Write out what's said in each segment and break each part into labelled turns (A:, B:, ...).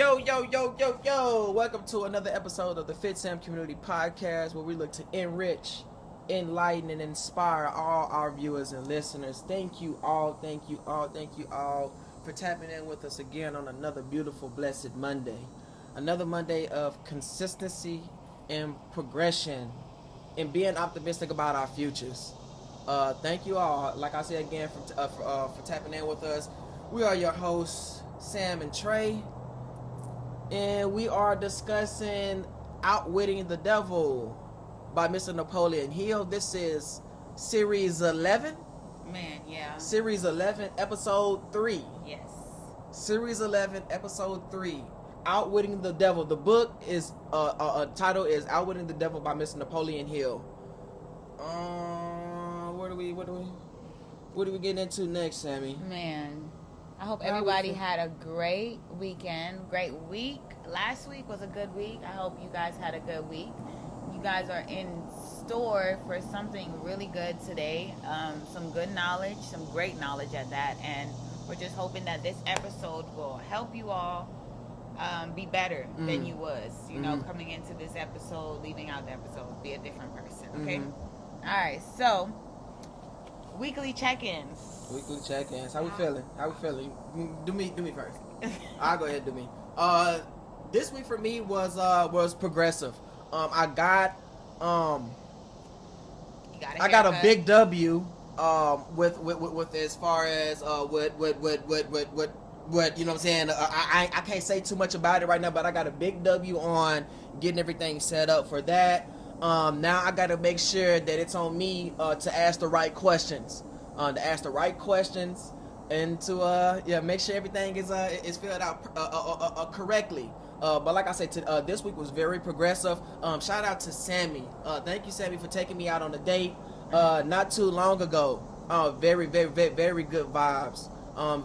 A: Yo. Welcome to another episode of the Fitsam Community Podcast, where we look to enrich, enlighten, and inspire all our viewers and listeners. Thank you all for tapping in with us again on another beautiful, blessed Monday. Another Monday of consistency and progression and being optimistic about our futures. Thank you all, like I said again, for tapping in with us. We are your hosts, Sam and Trey. And we are discussing Outwitting the Devil by Mr. Napoleon Hill. This is Series 11.
B: Man, yeah.
A: Series 11, Episode 3.
B: Yes.
A: Series 11, Episode 3. Outwitting the Devil. The book is, title is Outwitting the Devil by Mr. Napoleon Hill. What do we get into next, Sammy?
B: Man, I hope everybody had a great weekend, great week. Last week was a good week. I hope you guys had a good week. You guys are in store for something really good today. Some good knowledge, some great knowledge at that. And we're just hoping that this episode will help you all be better than you was. You know, coming into this episode, leaving out the episode, be a different person. Okay? All right, so weekly check-ins.
A: How we feeling? Do me first. I'll go ahead and do me. This week for me was progressive. I got a big W with as far as what you know what I'm saying. I can't say too much about it right now, but I got a big W on getting everything set up for that. Now I got to make sure that it's on me to ask the right questions. And to make sure everything is filled out correctly. But like I said, this week was very progressive. Shout out to Sammy. Thank you, Sammy, for taking me out on a date not too long ago. Very good vibes.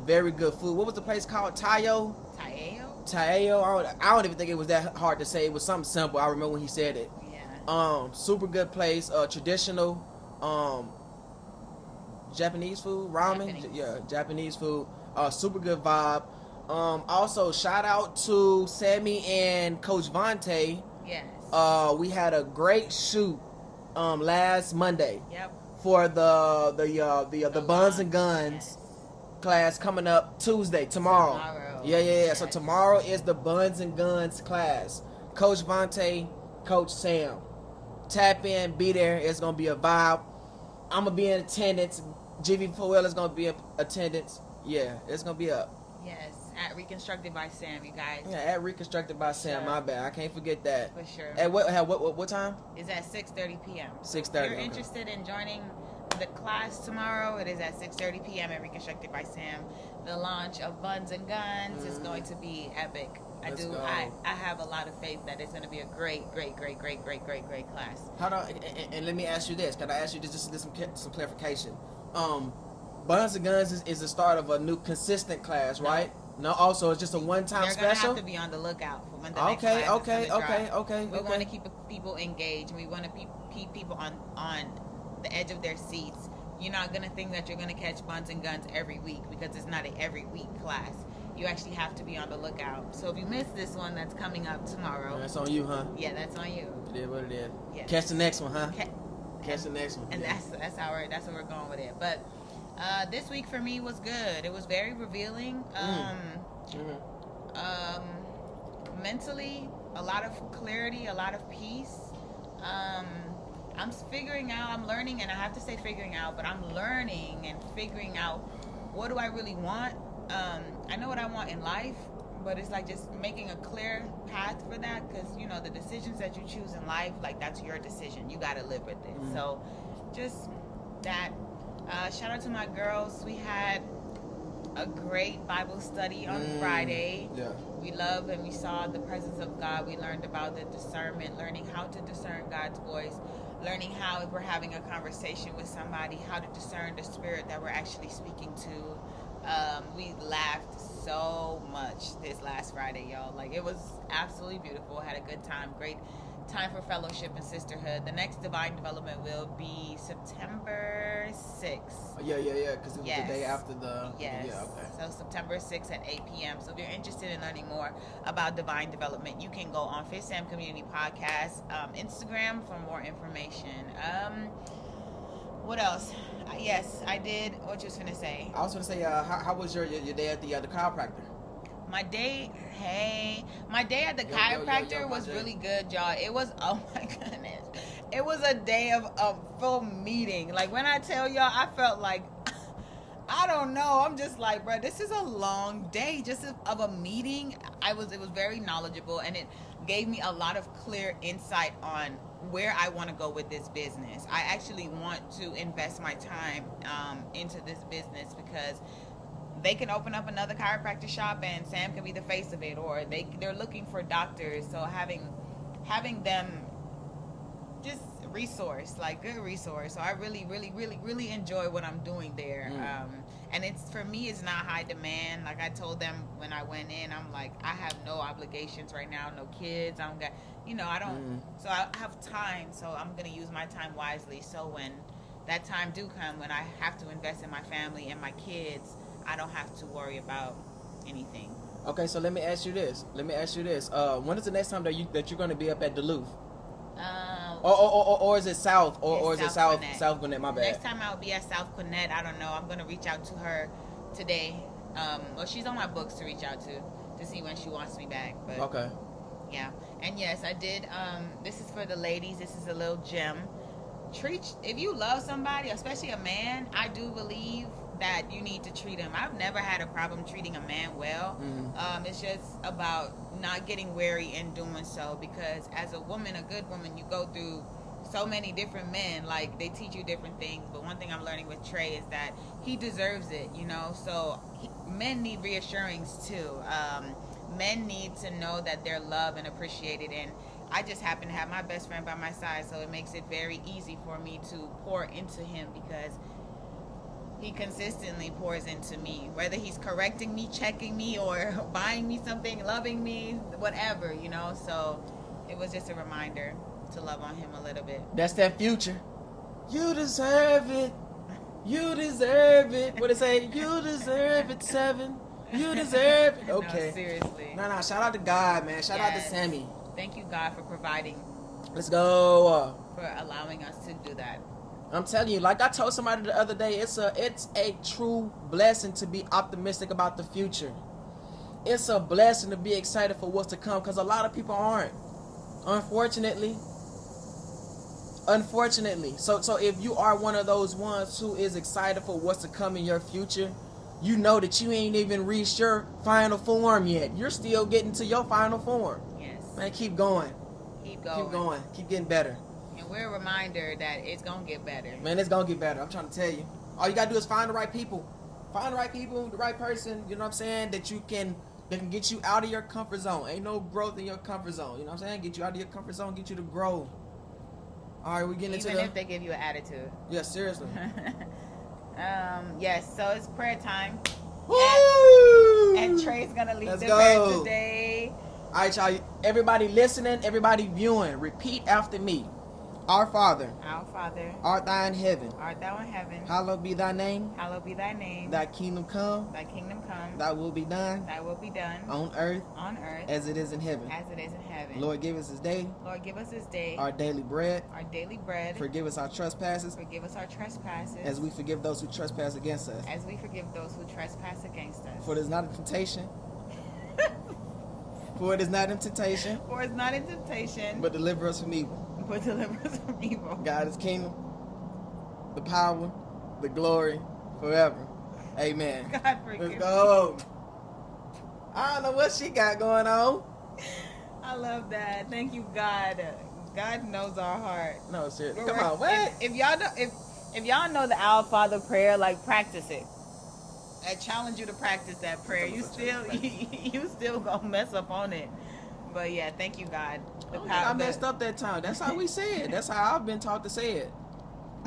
A: Very good food. What was the place called? Tayo. I don't even think it was that hard to say. It was something simple. I remember when he said it.
B: Yeah.
A: Super good place. Traditional. Japanese food, ramen. Japanese food. Super good vibe. Also, shout out to Sammy and Coach Vontae.
B: Yes.
A: We had a great shoot last Monday.
B: Yep.
A: For the Buns and Guns class coming up tomorrow. Yeah.
B: Yes.
A: So tomorrow is the Buns and Guns class. Coach Vontae, Coach Sam. Tap in, be there. It's gonna be a vibe. I'm gonna be in attendance. GV4L is gonna be in attendance. Yeah, it's gonna be up.
B: Yes, at Reconstructed by Sam, you guys.
A: Yeah, at Reconstructed by Sam.
B: Sure.
A: My bad. I can't forget that.
B: For sure.
A: At what time?
B: It's at 6:30 p.m.
A: 6:30.
B: If you're interested in joining the class tomorrow, it is at 6:30 p.m. at Reconstructed by Sam. The launch of Buns and Guns is going to be epic. I have a lot of faith that it's going to be a great class.
A: Hold on, and let me ask you this. Can I ask you just some clarification? Buns and Guns is the start of a new consistent class, right? No, also it's just a one-time special.
B: They're gonna have to be on the lookout for when the next class is
A: Okay.
B: We want to keep people engaged. We want to keep people on the edge of their seats. You're not gonna think that you're gonna catch Buns and Guns every week, because it's not an every week class. You actually have to be on the lookout. So if you miss this one that's coming up tomorrow,
A: that's on you, huh?
B: Yeah, that's on you.
A: It is what it is.
B: Yeah.
A: Catch the next one, huh? Catch the next one.
B: And that's where we're going with it. But this week for me was good. It was very revealing. Mentally, a lot of clarity, a lot of peace. I'm figuring out, I'm learning, and I have to say figuring out, but I'm learning and figuring out, what do I really want? I know what I want in life, but it's like just making a clear path for that, because, you know, the decisions that you choose in life, like, that's your decision. You got to live with it. So just that. Shout out to my girls. We had a great Bible study on Friday.
A: Yeah.
B: We love and we saw the presence of God. We learned about the discernment, learning how to discern God's voice, learning how, if we're having a conversation with somebody, how to discern the spirit that we're actually speaking to. We laughed so much this last Friday, y'all. Like, it was absolutely beautiful. Had a good time. Great time for fellowship and sisterhood. The next Divine Development will be September 6th.
A: Yeah, because it was the day after the...
B: Yes.
A: Yeah, okay.
B: So September 6th at 8 p.m. So if you're interested in learning more about Divine Development, you can go on Fitsam Community Podcast Instagram for more information. What else? Yes, I did. What you was going to say?
A: I was going to say, how was your day at the chiropractor?
B: My day at the chiropractor was really good, y'all. It was, oh my goodness, it was a day of full meeting. Like, when I tell y'all, I felt like, I don't know, I'm just like, bro, this is a long day just of a meeting. It was very knowledgeable, and it gave me a lot of clear insight on where I want to go with this business. I actually want to invest my time into this business, because they can open up another chiropractic shop and Sam can be the face of it, or they're looking for doctors. So having them just good resource. So I really enjoy what I'm doing there. And for me, it's not high demand. Like I told them when I went in, I'm like, I have no obligations right now, no kids. I don't got, I don't. So I have time. So I'm gonna use my time wisely. So when that time do come, when I have to invest in my family and my kids, I don't have to worry about anything.
A: Okay, so let me ask you this. When is the next time that you're going to be up at Duluth? Or is it South? Or is it South Gwinnett? My bad.
B: Next time I'll be at South Gwinnett. I don't know. I'm going to reach out to her today. Well, she's on my books to reach out to see when she wants me back. But
A: okay.
B: Yeah. And yes, I did. This is for the ladies. This is a little gem. If you love somebody, especially a man, I do believe that you need to treat him. I've never had a problem treating a man well. It's just about not getting weary in doing so, because as a woman, a good woman, you go through so many different men. Like, they teach you different things, but one thing I'm learning with Trey is that he deserves it, so men need reassurance too. Men need to know that they're loved and appreciated, and I just happen to have my best friend by my side, so it makes it very easy for me to pour into him, because he consistently pours into me, whether he's correcting me, checking me, or buying me something, loving me, whatever, So it was just a reminder to love on him a little bit.
A: That's that Future. You deserve it. You deserve it. What it say? You deserve it, 7. You deserve it. Okay.
B: No, seriously.
A: No. Shout out to God, man. Shout out to Sammy.
B: Thank you, God, for providing.
A: Let's go.
B: For allowing us to do that.
A: I'm telling you, like I told somebody the other day, it's a true blessing to be optimistic about the future. It's a blessing to be excited for what's to come, because a lot of people aren't. Unfortunately. So if you are one of those ones who is excited for what's to come in your future, you know that you ain't even reached your final form yet. You're still getting to your final form.
B: Yes.
A: Man, keep going.
B: Keep going.
A: Keep getting better.
B: And we're a reminder that it's going to get better.
A: Man, it's going to get better. I'm trying to tell you. All you got to do is find the right people. Find the right people, the right person, you know what I'm saying, that can get you out of your comfort zone. Ain't no growth in your comfort zone. You know what I'm saying? Get you out of your comfort zone, get you to grow. All right, we're getting into
B: Even if they give you an attitude.
A: Yeah, seriously.
B: Yes, so it's prayer time.
A: Woo!
B: And Trey's going to lead the prayer today.
A: All right, y'all. Everybody listening, everybody viewing, repeat after me. Our Father, art thou in heaven. Hallowed be thy name. Thy kingdom come. Thy will be done. On earth. As it is in heaven. Lord, give us this day. Our daily bread. Forgive us our trespasses. As we forgive those who trespass against us. For it is not a temptation. For it is not in temptation. But deliver us from evil. God is kingdom, the power, the glory, forever. Amen.
B: God forgive me.
A: Let's go. I don't know what she got going on.
B: I love that. Thank you, God. God knows our heart.
A: No, seriously. Come on, what?
B: If y'all know the Our Father prayer, like, practice it. I challenge you to practice that prayer. You still gonna mess up on it. But yeah, thank you, God.
A: I messed up that time. That's how we say it. That's how I've been taught to say it.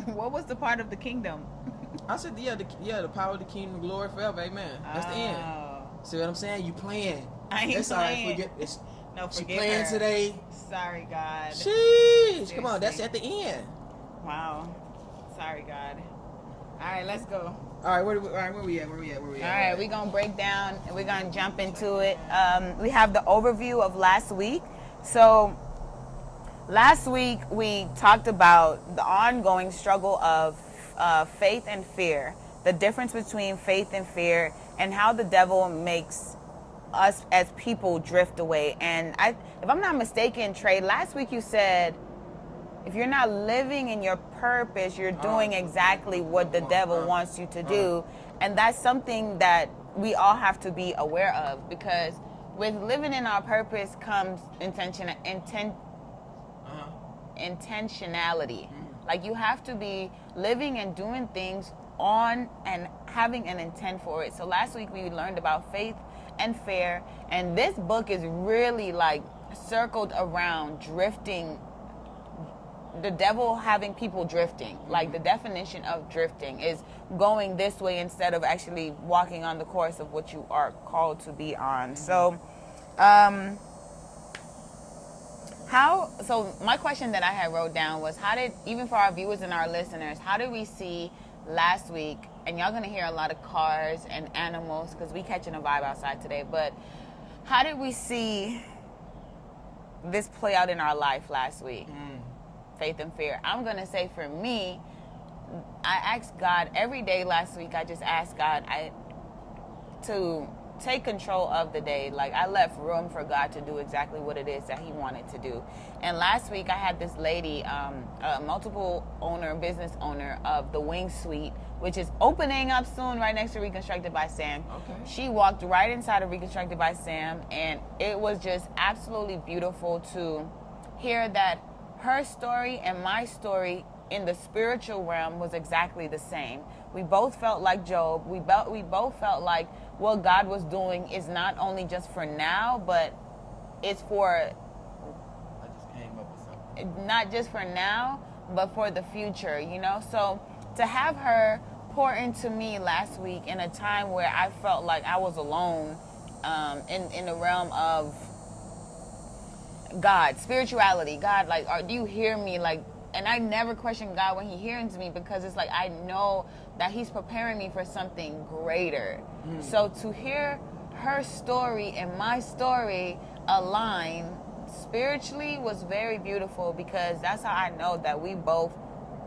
B: What was the part of the kingdom?
A: I said, the power of the kingdom, glory forever. Amen. That's the end. See what I'm saying? You playing.
B: I ain't
A: it's
B: playing.
A: All right. Forget it's,
B: No,
A: she
B: forgive
A: playing
B: her.
A: today.
B: Sorry, God.
A: Sheesh.
B: Seriously.
A: Come on, that's at the end.
B: Wow. Sorry, God. All right, let's go.
A: All right, where we at?
B: All right, we're going to break down and we're going to jump into it. We have the overview of last week. So last week we talked about the ongoing struggle of faith and fear, the difference between faith and fear, and how the devil makes us as people drift away. And if I'm not mistaken, Trey, last week you said, if you're not living in your purpose, you're doing exactly what the devil wants you to do. And that's something that we all have to be aware of, because with living in our purpose comes intentionality. Like, you have to be living and doing things on and having an intent for it. So last week we learned about faith and fear, and this book is really like circled around drifting, the devil having people drifting. Like, the definition of drifting is going this way instead of actually walking on the course of what you are called to be on. So so my question that I had wrote down was, how did, even for our viewers and our listeners, how did we see last week, and y'all gonna hear a lot of cars and animals because we catching a vibe outside today, but how did we see this play out in our life last week? Faith and fear. I'm gonna say, for me, I asked God every day last week. I just asked God to take control of the day. Like, I left room for God to do exactly what it is that he wanted to do. And last week I had this lady, a multiple business owner of the Wing Suite, which is opening up soon right next to Reconstructed by Sam.
A: Okay.
B: She walked right inside of Reconstructed by Sam, and it was just absolutely beautiful to hear that her story and my story in the spiritual realm was exactly the same. We both felt like Job. We both felt like what God was doing is not only just for now, but it's for,
A: I just came up with something.
B: Not just for now, but for the future, you know? So to have her pour into me last week in a time where I felt like I was alone, in the realm of God, spirituality, God, like, do you hear me? Like, and I never question God when he hears me, because it's like, I know that he's preparing me for something greater. So to hear her story and my story align spiritually was very beautiful, because that's how I know that we both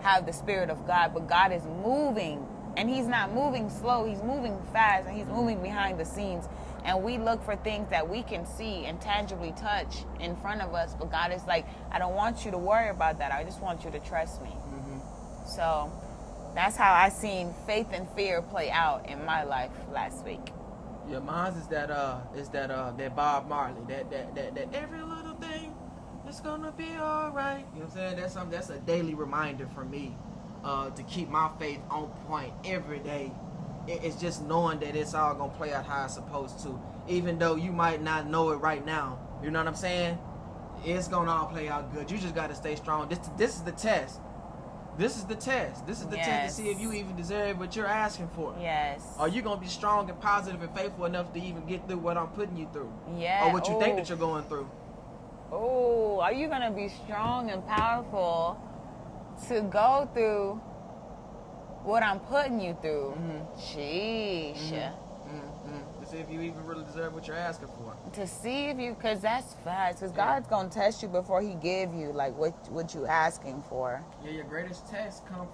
B: have the Spirit of God, but God is moving, and he's not moving slow, he's moving fast, and he's moving behind the scenes. And we look for things that we can see and tangibly touch in front of us. But God is like, I don't want you to worry about that. I just want you to trust me. So that's how I seen faith and fear play out in my life last week.
A: Yeah, mine is that Bob Marley, that every little thing is gonna be all right. You know what I'm saying? That's a daily reminder for me, to keep my faith on point every day. It's just knowing that it's all gonna play out how it's supposed to, even though you might not know it right now. You know what I'm saying? It's gonna all play out good. You just gotta stay strong. This is the test. This is the test. This is the test to see if you even deserve what you're asking for.
B: Yes.
A: Are you gonna be strong and positive and faithful enough to even get through what I'm putting you through?
B: Yeah.
A: Or what you think that you're going through?
B: Oh, are you gonna be strong and powerful to go through what I'm putting you through? Sheesh.
A: To see if you even really deserve what you're asking for.
B: To see if you, because that's fast. Because God's going to test you before he give you, like, what you asking for.
A: Yeah, your greatest test come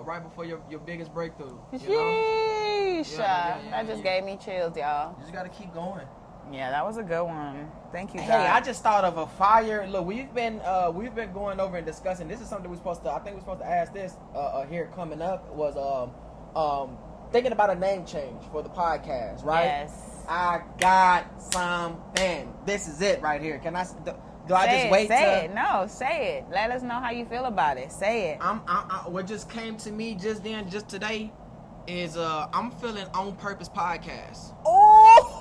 A: right before your biggest breakthrough.
B: Sheesh. That just gave me chills, y'all.
A: You just got to keep going.
B: Yeah, that was a good one. Thank you, God.
A: Hey, I just thought of a fire. Look, we've been going over and discussing. This is something I think we're supposed to ask this here coming up, was thinking about a name change for the podcast, right?
B: Yes.
A: I got something. This is it right here. Can I? Do I just wait?
B: Say it. No, say it. Let us know how you feel about it. Say it.
A: What just came to me just today, is I'm feeling On Purpose Podcast.
B: Oh.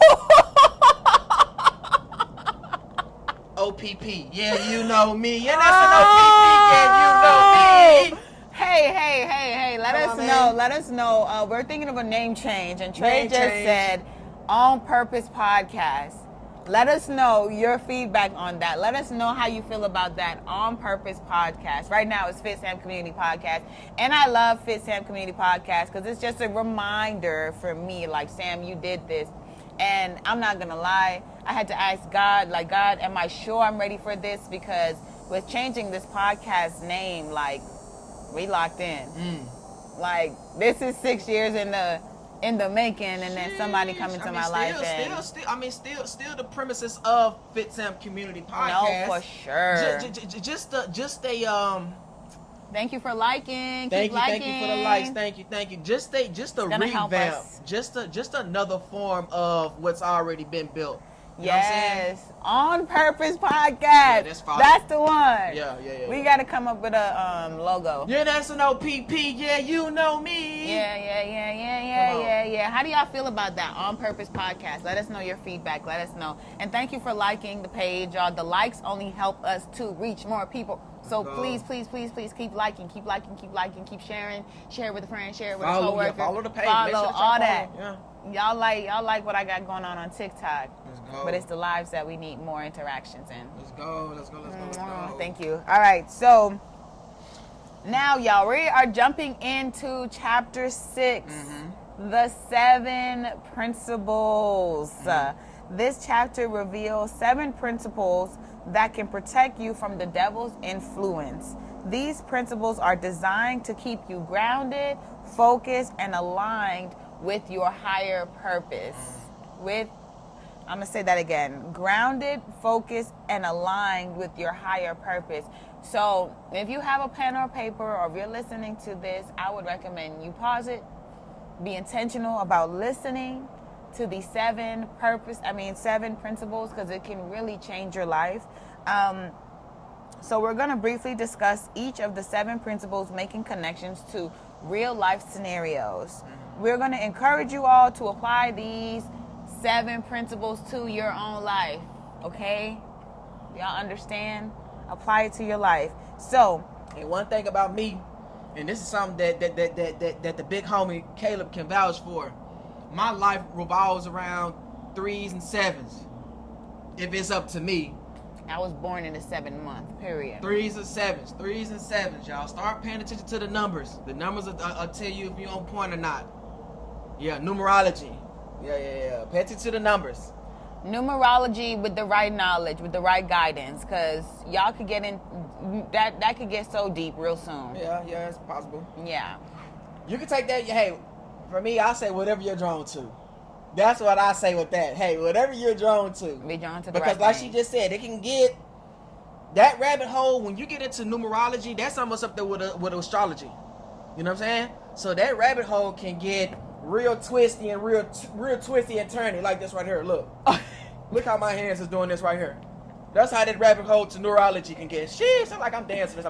A: OPP. Yeah, you know me. Yeah, that's an OPP. Yeah, you know me.
B: Hey. Let us know. We're thinking of a name change, and Trey said, On Purpose podcast. Let us know your feedback on that. Let us know how you feel about that On Purpose podcast. Right now it's Fitsam Community Podcast. And I love Fitsam Community Podcast because it's just a reminder for me, like, Sam, you did this. And I'm not going to lie. I had to ask God, like, God, am I sure I'm ready for this? Because with changing this podcast name, like, we locked in. Like, this is 6 years in the making, and then somebody come into my life and
A: still the premises of Fitsam Community Podcast.
B: No, for sure.
A: Just a
B: Thank you for liking.
A: Thank
B: Keep liking.
A: you for the likes. Thank you. Just a revamp. Just another form of what's already been built. You
B: Yes, On Purpose podcast.
A: Yeah, that's
B: the one.
A: Yeah.
B: We got to come up with a logo.
A: Yeah, that's an OPP. Yeah, you know me.
B: Yeah. How do y'all feel about that On Purpose podcast? Let us know your feedback. Let us know. And thank you for liking the page, y'all. The likes only help us to reach more people. So please keep liking, keep sharing. Share it with a friend, share it with a coworker.
A: Follow the page.
B: Follow
A: Make sure
B: all that.
A: Yeah.
B: Y'all like what I got going on TikTok.
A: Let's go.
B: But it's the lives that we need more interactions in.
A: Let's go.
B: Thank you. All right, so now, y'all, we are jumping into chapter 6, the 7 principles. This chapter reveals 7 principles that can protect you from the devil's influence. These principles are designed to keep you grounded, focused, and aligned with your higher purpose. I'm going to say that again. Grounded, focused, and aligned with your higher purpose. So if you have a pen or paper, or if you're listening to this, I would recommend you pause it. Be intentional about listening to the 7 principles, because it can really change your life. So we're going to briefly discuss each of the 7 principles, making connections to real life scenarios. We're going to encourage you all to apply these 7 principles to your own life. Okay? Y'all understand? Apply it to your life. So,
A: and one thing about me, and this is something that the big homie Caleb can vouch for, my life revolves around 3s and 7s. If it's up to me.
B: I was born in the 7th month, period.
A: 3s and 7s, y'all. Start paying attention to the numbers. The numbers will tell you if you're on point or not. Yeah, numerology. Yeah. Pay attention to the numbers.
B: Numerology with the right knowledge, with the right guidance, because y'all could get in that could get so deep real soon.
A: Yeah, it's possible.
B: Yeah.
A: You can take that. Hey, for me, I say whatever you're drawn to. That's what I say with that. Hey, whatever you're drawn to.
B: Be drawn to the
A: because
B: right
A: like
B: thing.
A: she just said, it can get that rabbit hole. When you get into numerology, that's almost up there with astrology. You know what I'm saying? So that rabbit hole can get real twisty and real twisty and turny, like this right here. Look. Look how my hands is doing this right here. That's how that rabbit hole to neurology can get. Sheesh, I'm like I'm dancing.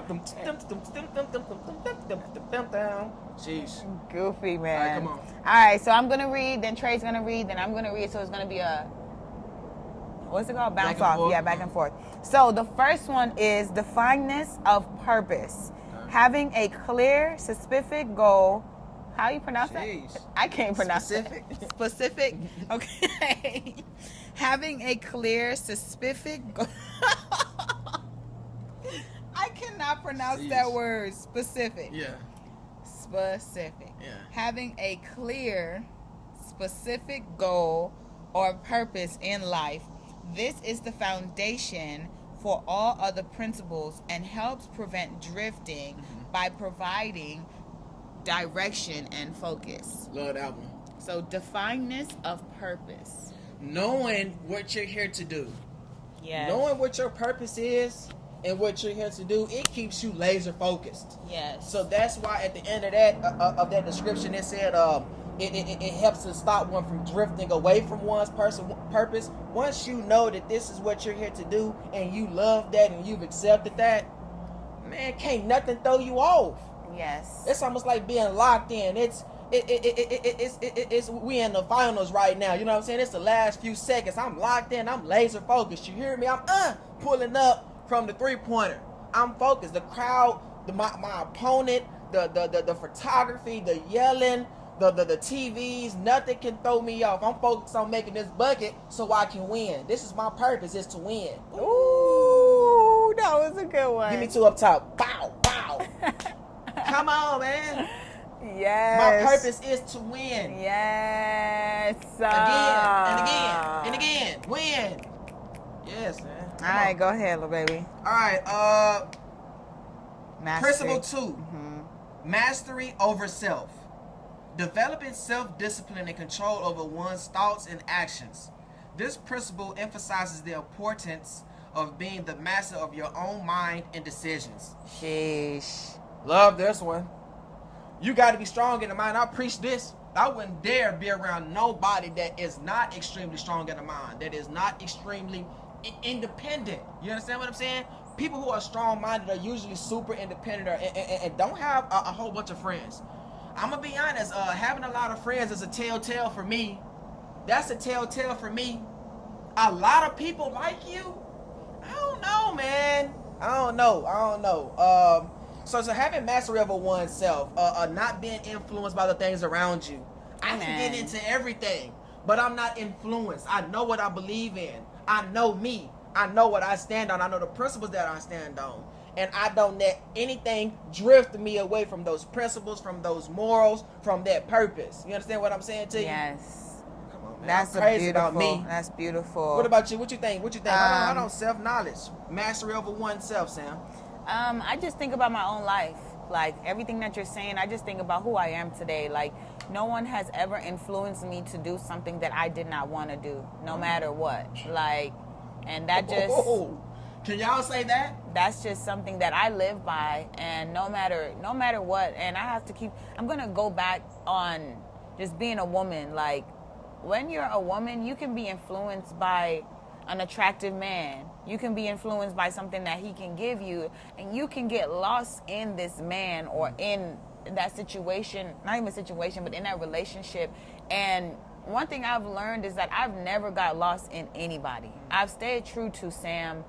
A: Sheesh.
B: Goofy, man.
A: All right, come on.
B: All right, so I'm going to read, then Trey's going to read, then I'm going to read. So it's going to be a, what's it called? Bounce off. Yeah, back and forth. So the first one is the fineness of purpose. Okay. Having a clear, specific goal. How you pronounce that? I can't pronounce it. Specific. Okay. Having a clear, specific goal. I cannot pronounce that word. Specific.
A: Yeah.
B: Specific.
A: Yeah.
B: Having a clear, specific goal or purpose in life. This is the foundation for all other principles and helps prevent drifting by providing direction and focus.
A: Love that one.
B: So, defineness of purpose.
A: Knowing what you're here to do.
B: Yes.
A: Knowing what your purpose is and what you're here to do, it keeps you laser focused.
B: Yes.
A: So that's why at the end of that description, it said it helps to stop one from drifting away from one's purpose. Once you know that this is what you're here to do and you love that and you've accepted that, man, can't nothing throw you off.
B: Yes.
A: It's almost like being locked in. It's we in the finals right now. You know what I'm saying? It's the last few seconds. I'm locked in. I'm laser focused. You hear me? I'm pulling up from the 3-pointer. I'm focused. The crowd, my opponent, the photography, the yelling, the TVs, nothing can throw me off. I'm focused on making this bucket so I can win. This is my purpose, is to win.
B: Ooh, that was a good one.
A: Give me two up top. Bow, bow. Come on, man.
B: Yes.
A: My purpose is to win.
B: Yes.
A: Again and again. Win. Yes, man.
B: All right, go ahead, little baby.
A: All right.
B: Mastery.
A: Principle 2. Mastery over self. Developing self-discipline and control over one's thoughts and actions. This principle emphasizes the importance of being the master of your own mind and decisions.
B: Sheesh.
A: Love this one. You got to be strong in the mind. I preach this. I wouldn't dare be around nobody that is not extremely strong in the mind, that is not extremely independent. You understand what I'm saying? People who are strong-minded are usually super independent and don't have a whole bunch of friends. I'm going to be honest. Having a lot of friends is a telltale for me. That's a telltale for me. A lot of people like you? I don't know, man. I don't know. So having mastery over oneself, not being influenced by the things around you. I can get into everything, but I'm not influenced. I know what I believe in. I know me. I know what I stand on. I know the principles that I stand on. And I don't let anything drift me away from those principles, from those morals, from that purpose. You understand what I'm saying to you?
B: Yes.
A: Come on, man.
B: That's
A: crazy
B: beautiful.
A: about me.
B: That's beautiful.
A: What about you? What you think? Hold on. Self-knowledge. Mastery over oneself, Sam.
B: I just think about my own life. Like, everything that you're saying, I just think about who I am today. Like, no one has ever influenced me to do something that I did not want to do, no matter what. Like, and that just...
A: Can y'all say that?
B: That's just something that I live by, and no matter what, and I have to I'm going to go back on just being a woman. Like, when you're a woman, you can be influenced by an attractive man. You can be influenced by something that he can give you, and you can get lost in this man or in that situation, not even situation, but in that relationship. And one thing I've learned is that I've never got lost in anybody. I've stayed true to Sam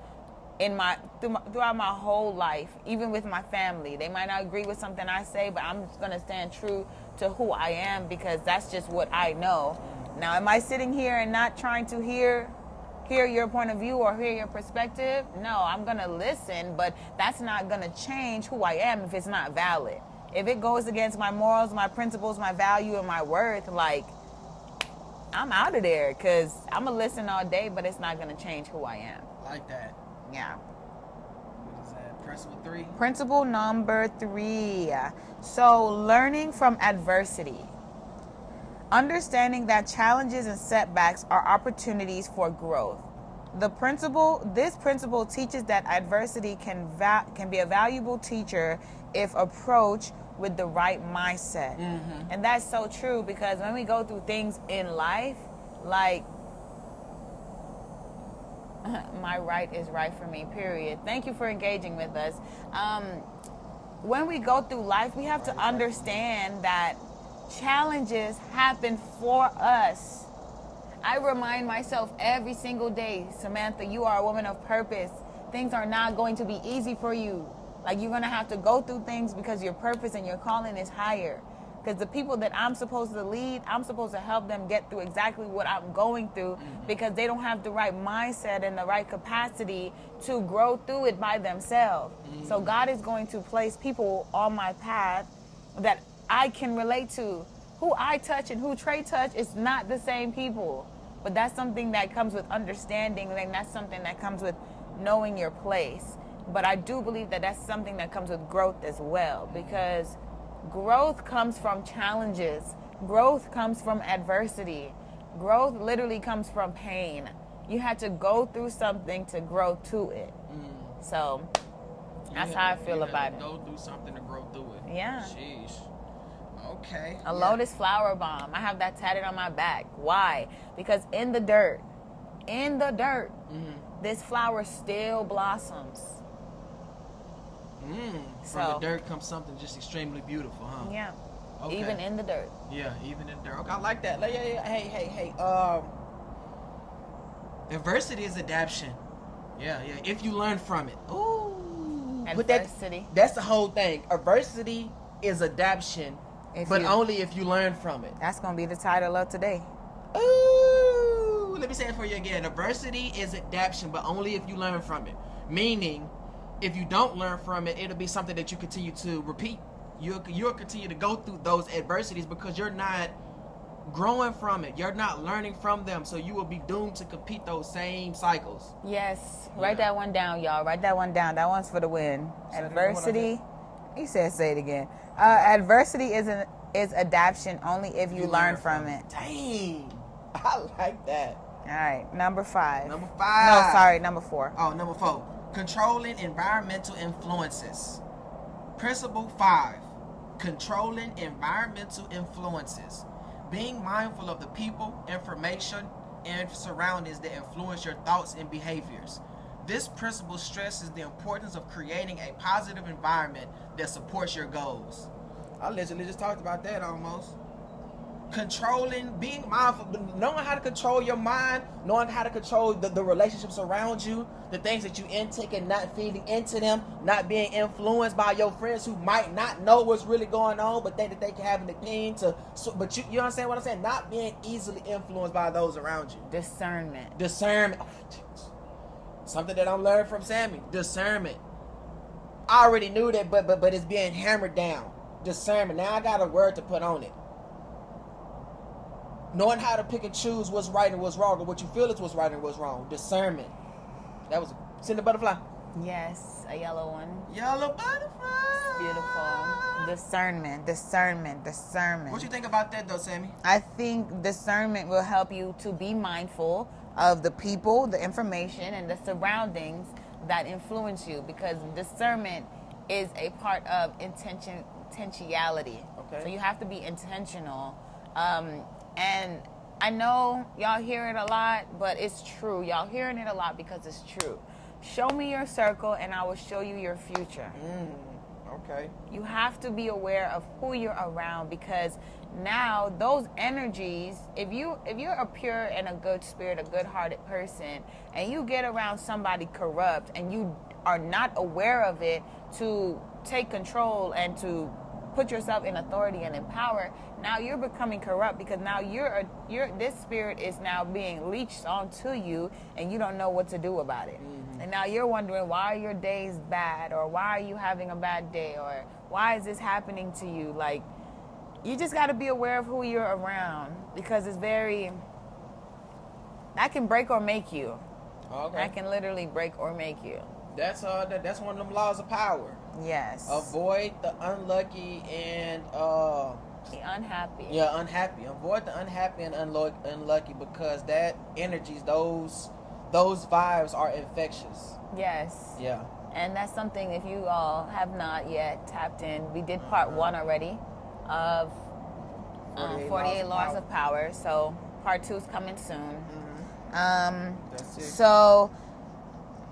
B: throughout my whole life, even with my family. They might not agree with something I say, but I'm just going to stand true to who I am, because that's just what I know. Now, am I sitting here and not trying to hear your point of view or hear your perspective? No, I'm going to listen, but that's not going to change who I am if it's not valid. If it goes against my morals, my principles, my value, and my worth, like, I'm out of there, because I'm going to listen all day, but it's not going to change who I am.
A: Like that.
B: Yeah.
A: What is that? Principle 3?
B: Principle number 3. So, learning from adversity. Understanding that challenges and setbacks are opportunities for growth. This principle teaches that adversity can be a valuable teacher if approached with the right mindset. Mm-hmm. And that's so true, because when we go through things in life, like, my right is right for me, period. Thank you for engaging with us. When we go through life, we have to understand that challenges happen for us. I remind myself every single day, Samantha, you are a woman of purpose. Things are not going to be easy for you. Like, you're going to have to go through things because your purpose and your calling is higher. Because the people that I'm supposed to lead, I'm supposed to help them get through exactly what I'm going through, because they don't have the right mindset and the right capacity to grow through it by themselves. So God is going to place people on my path that I can relate to. Who I touch and who Trey touch is not the same people. But that's something that comes with understanding, and that's something that comes with knowing your place. But I do believe that that's something that comes with growth as well, because growth comes from challenges. Growth comes from adversity. Growth literally comes from pain. You had to go through something to grow to it. So that's how I feel about it.
A: Go through something to grow through it.
B: Yeah.
A: Sheesh. Okay.
B: A lotus flower bomb. I have that tatted on my back. Why? Because in the dirt, this flower still blossoms.
A: From the dirt comes something just extremely beautiful, huh?
B: Yeah.
A: Okay.
B: Even in the dirt.
A: Yeah, even in the dirt. Okay, I like that. Hey. Adversity is adaptation. Yeah. If you learn from it. Ooh.
B: Adversity.
A: That's the whole thing. Adversity is adaptation But only if you learn from it.
B: That's going to be the title of today.
A: Ooh, let me say it for you again. Adversity is adaptation, but only if you learn from it. Meaning, if you don't learn from it, it'll be something that you continue to repeat. You'll continue to go through those adversities because you're not growing from it. You're not learning from them, so you will be doomed to compete those same cycles.
B: Yes. Write that one down, y'all. Write that one down. That one's for the win. Adversity. He said, say it again. Adversity is adaptation only if you learn from it.
A: Dang. I like that.
B: All right. Number 5.
A: Number 5.
B: No, sorry. Number 4.
A: Oh, number 4. Controlling environmental influences. Principle 5. Controlling environmental influences. Being mindful of the people, information, and surroundings that influence your thoughts and behaviors. This principle stresses the importance of creating a positive environment that supports your goals. I literally just talked about that almost. Controlling, being mindful, knowing how to control your mind, knowing how to control the relationships around you, the things that you intake and not feeding into them, not being influenced by your friends who might not know what's really going on, but think that they can have an opinion but you understand what I'm saying? Not being easily influenced by those around you.
B: Discernment.
A: Oh, something that I'm learning from Sammy. Discernment. I already knew that, but it's being hammered down. Discernment. Now I got a word to put on it. Knowing how to pick and choose what's right and what's wrong, or what you feel is what's right and what's wrong. Discernment. That was Send the butterfly.
B: Yes, a yellow one.
A: Yellow butterfly.
B: Beautiful. Discernment.
A: What you think about that though, Sammy?
B: I think discernment will help you to be mindful of the people, the information, and the surroundings that influence you, because discernment is a part of intentionality.
A: Okay.
B: So you have to be intentional. And I know y'all hear it a lot, but it's true. Y'all hearing it a lot because it's true. Show me your circle and I will show you your future.
A: Okay.
B: You have to be aware of who you're around, because now those energies, if you're a pure and a good spirit, a good-hearted person, and you get around somebody corrupt and you are not aware of it to take control and to put yourself in authority and in power, now you're becoming corrupt, because now this spirit is now being leached onto you and you don't know what to do about it. And now you're wondering, why are your days bad, or why are you having a bad day, or why is this happening to you? Like, you just got to be aware of who you're around, because that can break or make you.
A: Okay.
B: That can literally break or make you.
A: That's one of them laws of power.
B: Yes.
A: Avoid the unlucky and
B: the unhappy.
A: Yeah, unhappy. Avoid the unhappy and unlucky, because that energies, those vibes are infectious.
B: Yes.
A: Yeah.
B: And that's something, if you all have not yet tapped in, we did part 1 already of 48 Laws of Power. So part 2 is coming soon.
A: That's it.
B: So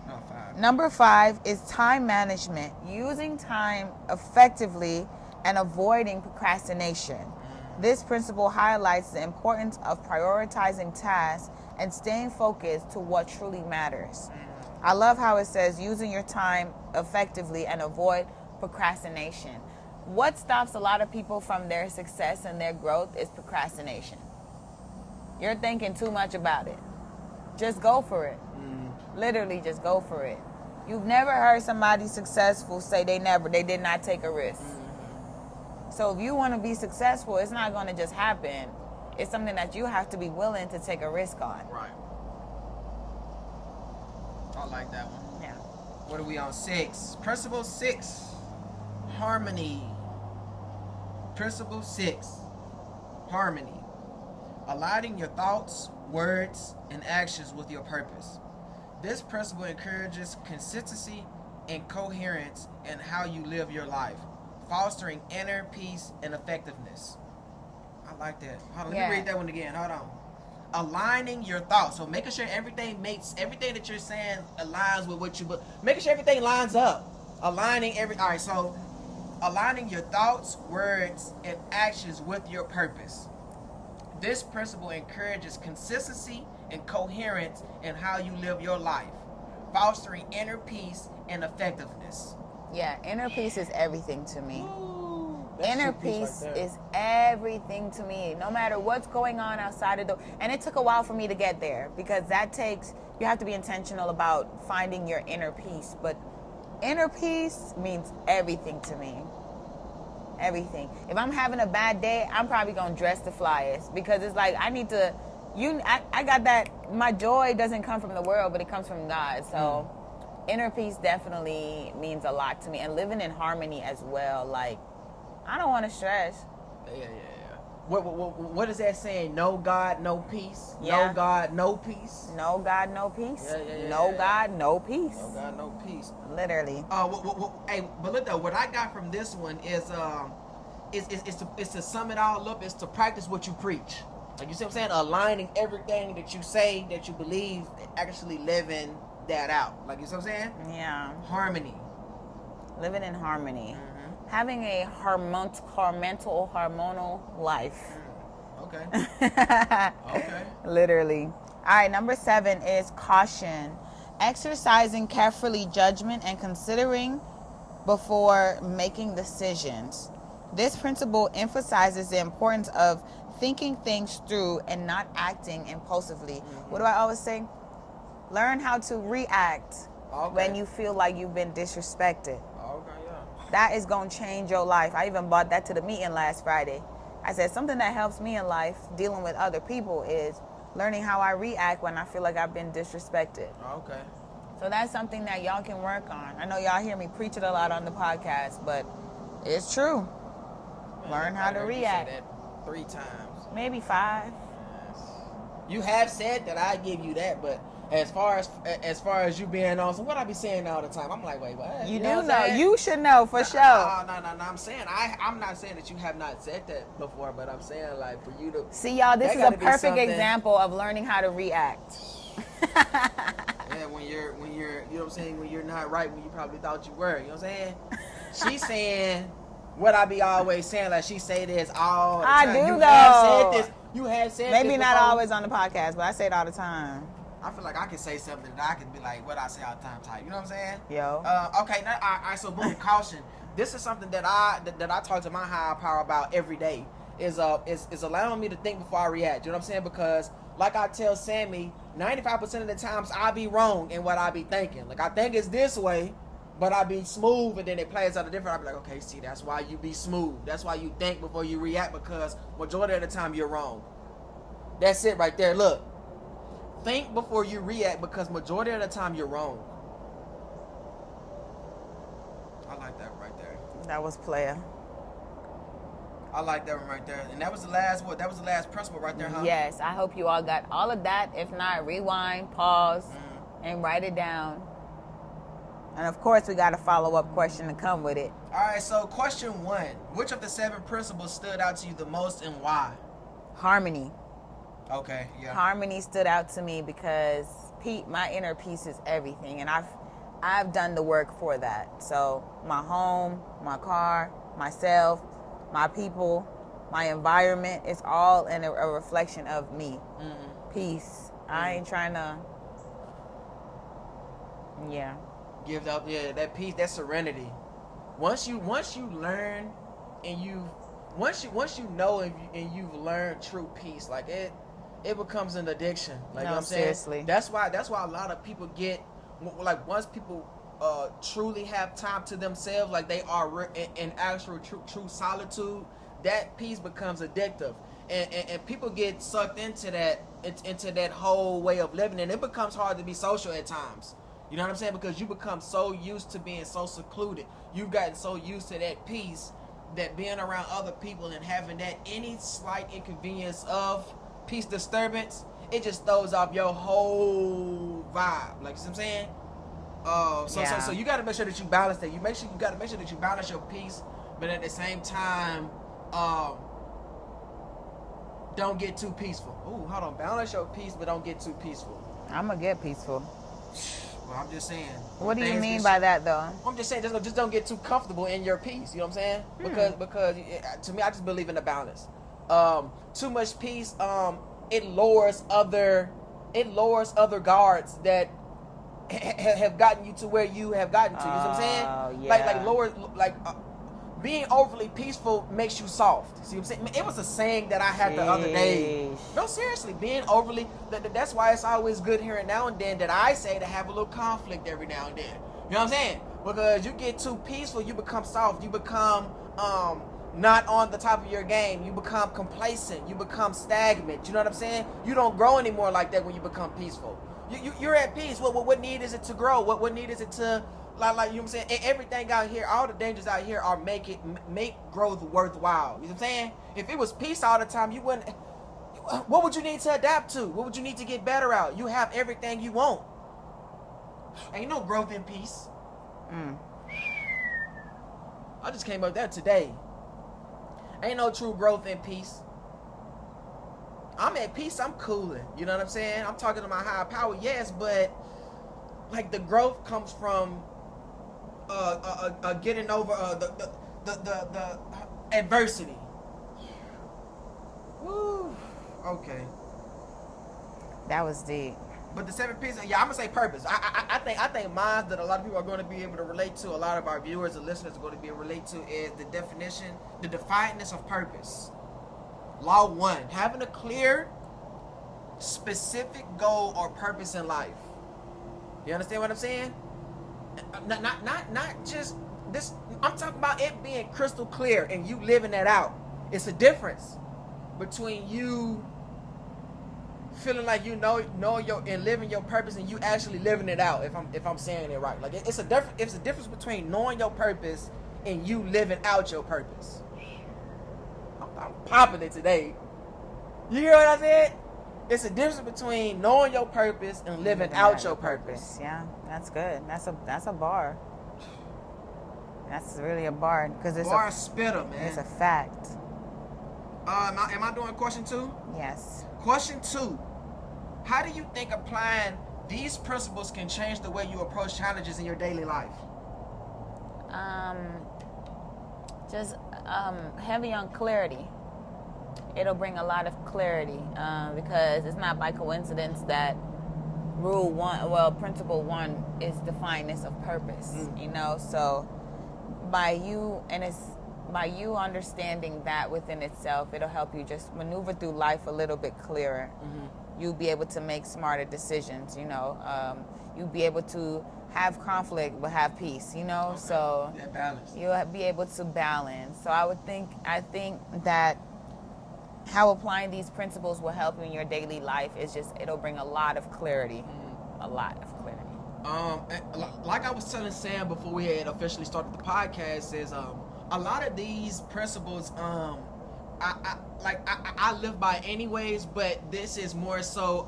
A: No, 5.
B: number 5 is time management. Using time effectively and avoiding procrastination. This principle highlights the importance of prioritizing tasks and staying focused to what truly matters. I love how it says using your time effectively and avoid procrastination. What stops a lot of people from their success and their growth is procrastination. You're thinking too much about it. Just go for it. Literally, just go for it. You've never heard somebody successful say they did not take a risk. So if you want to be successful, it's not going to just happen. It's something that you have to be willing to take a risk on.
A: Right. I like that one.
B: Yeah.
A: What are we on? 6. Principle 6. Harmony. Principle 6. Harmony. Aligning your thoughts, words, and actions with your purpose. This principle encourages consistency and coherence in how you live your life, fostering inner peace and effectiveness. I like that. Hold on, let me read that one again. Hold on. Aligning your thoughts. So making sure everything that you're saying aligns with what making sure everything lines up. Aligning your thoughts, words, and actions with your purpose. This principle encourages consistency and coherence in how you live your life, fostering inner peace and effectiveness.
B: Yeah, inner peace is everything to me.
A: Ooh,
B: Inner peace is everything to me. No matter what's going on outside of the... And it took a while for me to get there because you have to be intentional about finding your inner peace. But inner peace means everything to me. Everything. If I'm having a bad day, I'm probably going to dress the flyest because it's like I need to... I got that... My joy doesn't come from the world, but it comes from God. So inner peace definitely means a lot to me. And living in harmony as well. Like, I don't want to stress.
A: Yeah. What is that saying? No God, no peace.
B: Yeah.
A: No God, no peace.
B: No God, no peace.
A: Yeah.
B: No God, no peace.
A: No God, no peace.
B: Literally.
A: Hey, but look though, what I got from this one is to sum it all up, is to practice what you preach. Like, you see what I'm saying? Aligning everything that you say, that you believe, actually living that out. Like, you see what I'm saying?
B: Yeah.
A: Harmony.
B: Living in harmony. Having a hormonal life.
A: Okay. Okay.
B: Literally. All right, number 7 is caution. Exercising carefully judgment and considering before making decisions. This principle emphasizes the importance of thinking things through and not acting impulsively. What do I always say? Learn how to react when you feel like you've been disrespected. That is going to change your life. I even brought that to the meeting last Friday. I said something that helps me in life dealing with other people is learning how I react when I feel like I've been disrespected.
A: Okay.
B: So that's something that y'all can work on. I know y'all hear me preach it a lot on the podcast, but it's true.
A: Man,
B: Learn how to react.
A: You said that 3 times.
B: Maybe 5.
A: Yes. You have said that I give you that, but as far as you being awesome, what I be saying all the time, I'm like, wait, what?
B: You
A: know
B: do
A: what I'm
B: know.
A: saying?
B: You should know for sure.
A: No. I'm saying I'm not saying that you have not said that before, but I'm saying like for you to
B: see, y'all. This is a perfect example of learning how to react.
A: Yeah, when you're you know what I'm saying, when you're not right when you probably thought you were. You know what I'm saying? She's saying what I be always saying, like she say this all the time.
B: I do
A: you
B: though.
A: Have said this. You have said
B: maybe
A: this
B: not
A: before.
B: always on the podcast, but I say it all the time.
A: I feel like I can say something that I can be like, what I say all the time type. You know what I'm saying?
B: Yo.
A: Okay. Now, all right. So boom, caution. This is something that I talk to my higher power about every day. Is allowing me to think before I react. You know what I'm saying? Because like I tell Sammy, 95% of the times I be wrong in what I be thinking. Like I think it's this way, but I be smooth, and then it plays out a different. I be like, okay, see, that's why you be smooth. That's why you think before you react, because majority of the time you're wrong. That's it right there. Look. Think before you react, because majority of the time you're wrong. I like that right there.
B: That was player.
A: I like that one right there. And that was the last what? That was the last principle right there, huh?
B: Yes. I hope you all got all of that. If not, rewind, pause, and write it down. And of course, we got a follow-up question to come with it.
A: All right. So, question 1: which of the 7 principles stood out to you the most, and why?
B: Harmony.
A: Okay, yeah.
B: Harmony stood out to me because my inner peace is everything, and I've done the work for that. So my home, my car, myself, my people, my environment, it's all in a reflection of me. Peace. I ain't trying to. Yeah.
A: Give up. Yeah, that peace, that serenity. Once you learn, and once you know and you've learned true peace, like it becomes an addiction. Like,
B: no,
A: you know what I'm
B: seriously.
A: saying? That's why a lot of people get, like, once people truly have time to themselves, like they are in actual true solitude, that peace becomes addictive, and people get sucked into that whole way of living, and it becomes hard to be social at times. You know what I'm saying? Because you become so used to being so secluded. You've gotten so used to that peace, that being around other people and having that any slight inconvenience of peace disturbance, it just throws off your whole vibe. Like, you see what I'm saying? So you got to make sure that you balance that. You got to make sure that you balance your peace, but at the same time, don't get too peaceful. Ooh, hold on. Balance your peace, but don't get too peaceful.
B: I'm gonna get peaceful.
A: Well, I'm just saying.
B: What do you mean by that, though?
A: I'm just saying, just don't get too comfortable in your peace. You know what I'm saying? Because to me, I just believe in the balance. Too much peace, it lowers other guards that have gotten you to where you have gotten to. You know what I'm saying?
B: Yeah.
A: Like lower, like being overly peaceful makes you soft. See what I'm saying? It was a saying that I had the other day. No, seriously, being overly, that's why it's always good here and now and then that I say to have a little conflict every now and then. You know what I'm saying? Because you get too peaceful, you become soft, you become not on the top of your game, you become complacent, you become stagnant. You know what I'm saying? You don't grow anymore like that when you become peaceful. You're at peace. What need is it to grow? What need is it to like you know what I'm saying? Everything out here, all the dangers out here are make growth worthwhile. You know what I'm saying? If it was peace all the time, you wouldn't. What would you need to adapt to? What would you need to get better at? You have everything you want. Ain't no growth in peace. I just came up with that today. Ain't no true growth in peace. I'm at peace, I'm cooling. You know what I'm saying? I'm talking to my higher power, yes, but like the growth comes from getting over the adversity. Woo. Okay.
B: That was deep.
A: But the 7 P's, yeah, I'm gonna say purpose. I think mine that a lot of people are going to be able to relate to. A lot of our viewers and listeners are going to be able to relate to is the definition, the definedness of purpose. Law 1: having a clear, specific goal or purpose in life. You understand what I'm saying? Not just this. I'm talking about it being crystal clear and you living that out. It's a difference between you feeling like you know your and living your purpose and you actually living it out. If I'm saying it right, like it's a difference between knowing your purpose and you living out your purpose. I'm popping it today. You hear what I said? It's a difference between knowing your purpose and living out your purpose.
B: Yeah, that's good. That's a bar. That's really a bar because it's
A: bar spitter, man.
B: It's a fact.
A: Am I doing question 2?
B: Yes.
A: Question 2: how do you think applying these principles can change the way you approach challenges in your daily life?
B: Just heavy on clarity. It'll bring a lot of clarity because it's not by coincidence that principle 1 is definedness of purpose. You know, so by you understanding that within itself, it'll help you just maneuver through life a little bit clearer. You'll be able to make smarter decisions. You know, you'll be able to have conflict but have peace. You know, so
A: that balance.
B: You'll be able to balance. So I think that how applying these principles will help you in your daily life is just it'll bring a lot of clarity. A lot of clarity.
A: Like I was telling Sam before we had officially started the podcast, is a lot of these principles I live by anyways, but this is more so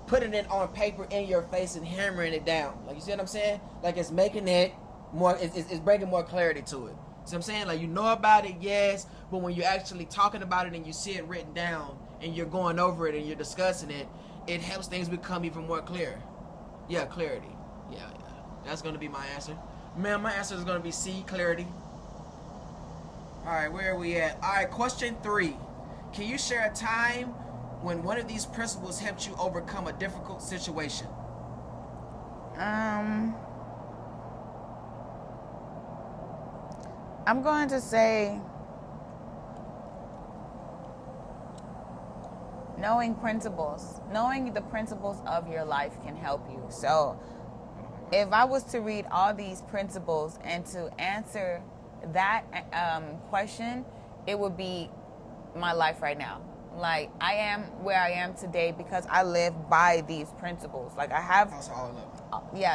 A: putting it on paper in your face and hammering it down. Like, you see what I'm saying? Like, it's making it more, it's bringing more clarity to it. See what I'm saying? Like, you know about it, yes, but when you're actually talking about it and you see it written down and you're going over it and you're discussing it, it helps things become even more clear. Yeah, clarity. Yeah. That's going to be my answer. Man, my answer is going to be C, clarity. All right, where are we at? All right, question 3. Can you share a time when one of these principles helped you overcome a difficult situation?
B: I'm going to say knowing the principles of your life can help you. So if I was to read all these principles and to answer that question, it would be my life right now. Like, I am where I am today because I live by these principles. Like, I have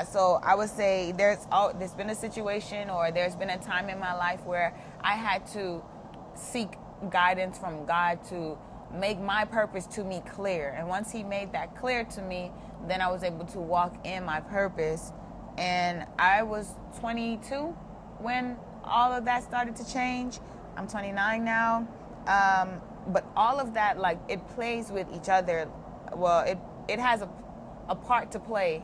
B: so I would say there's been a situation or there's been a time in my life where I had to seek guidance from God to make my purpose to me clear. And once he made that clear to me, then I was able to walk in my purpose. And I was 22 when all of that started to change. I'm 29 now. But all of that, like, it plays with each other. Well, it has a part to play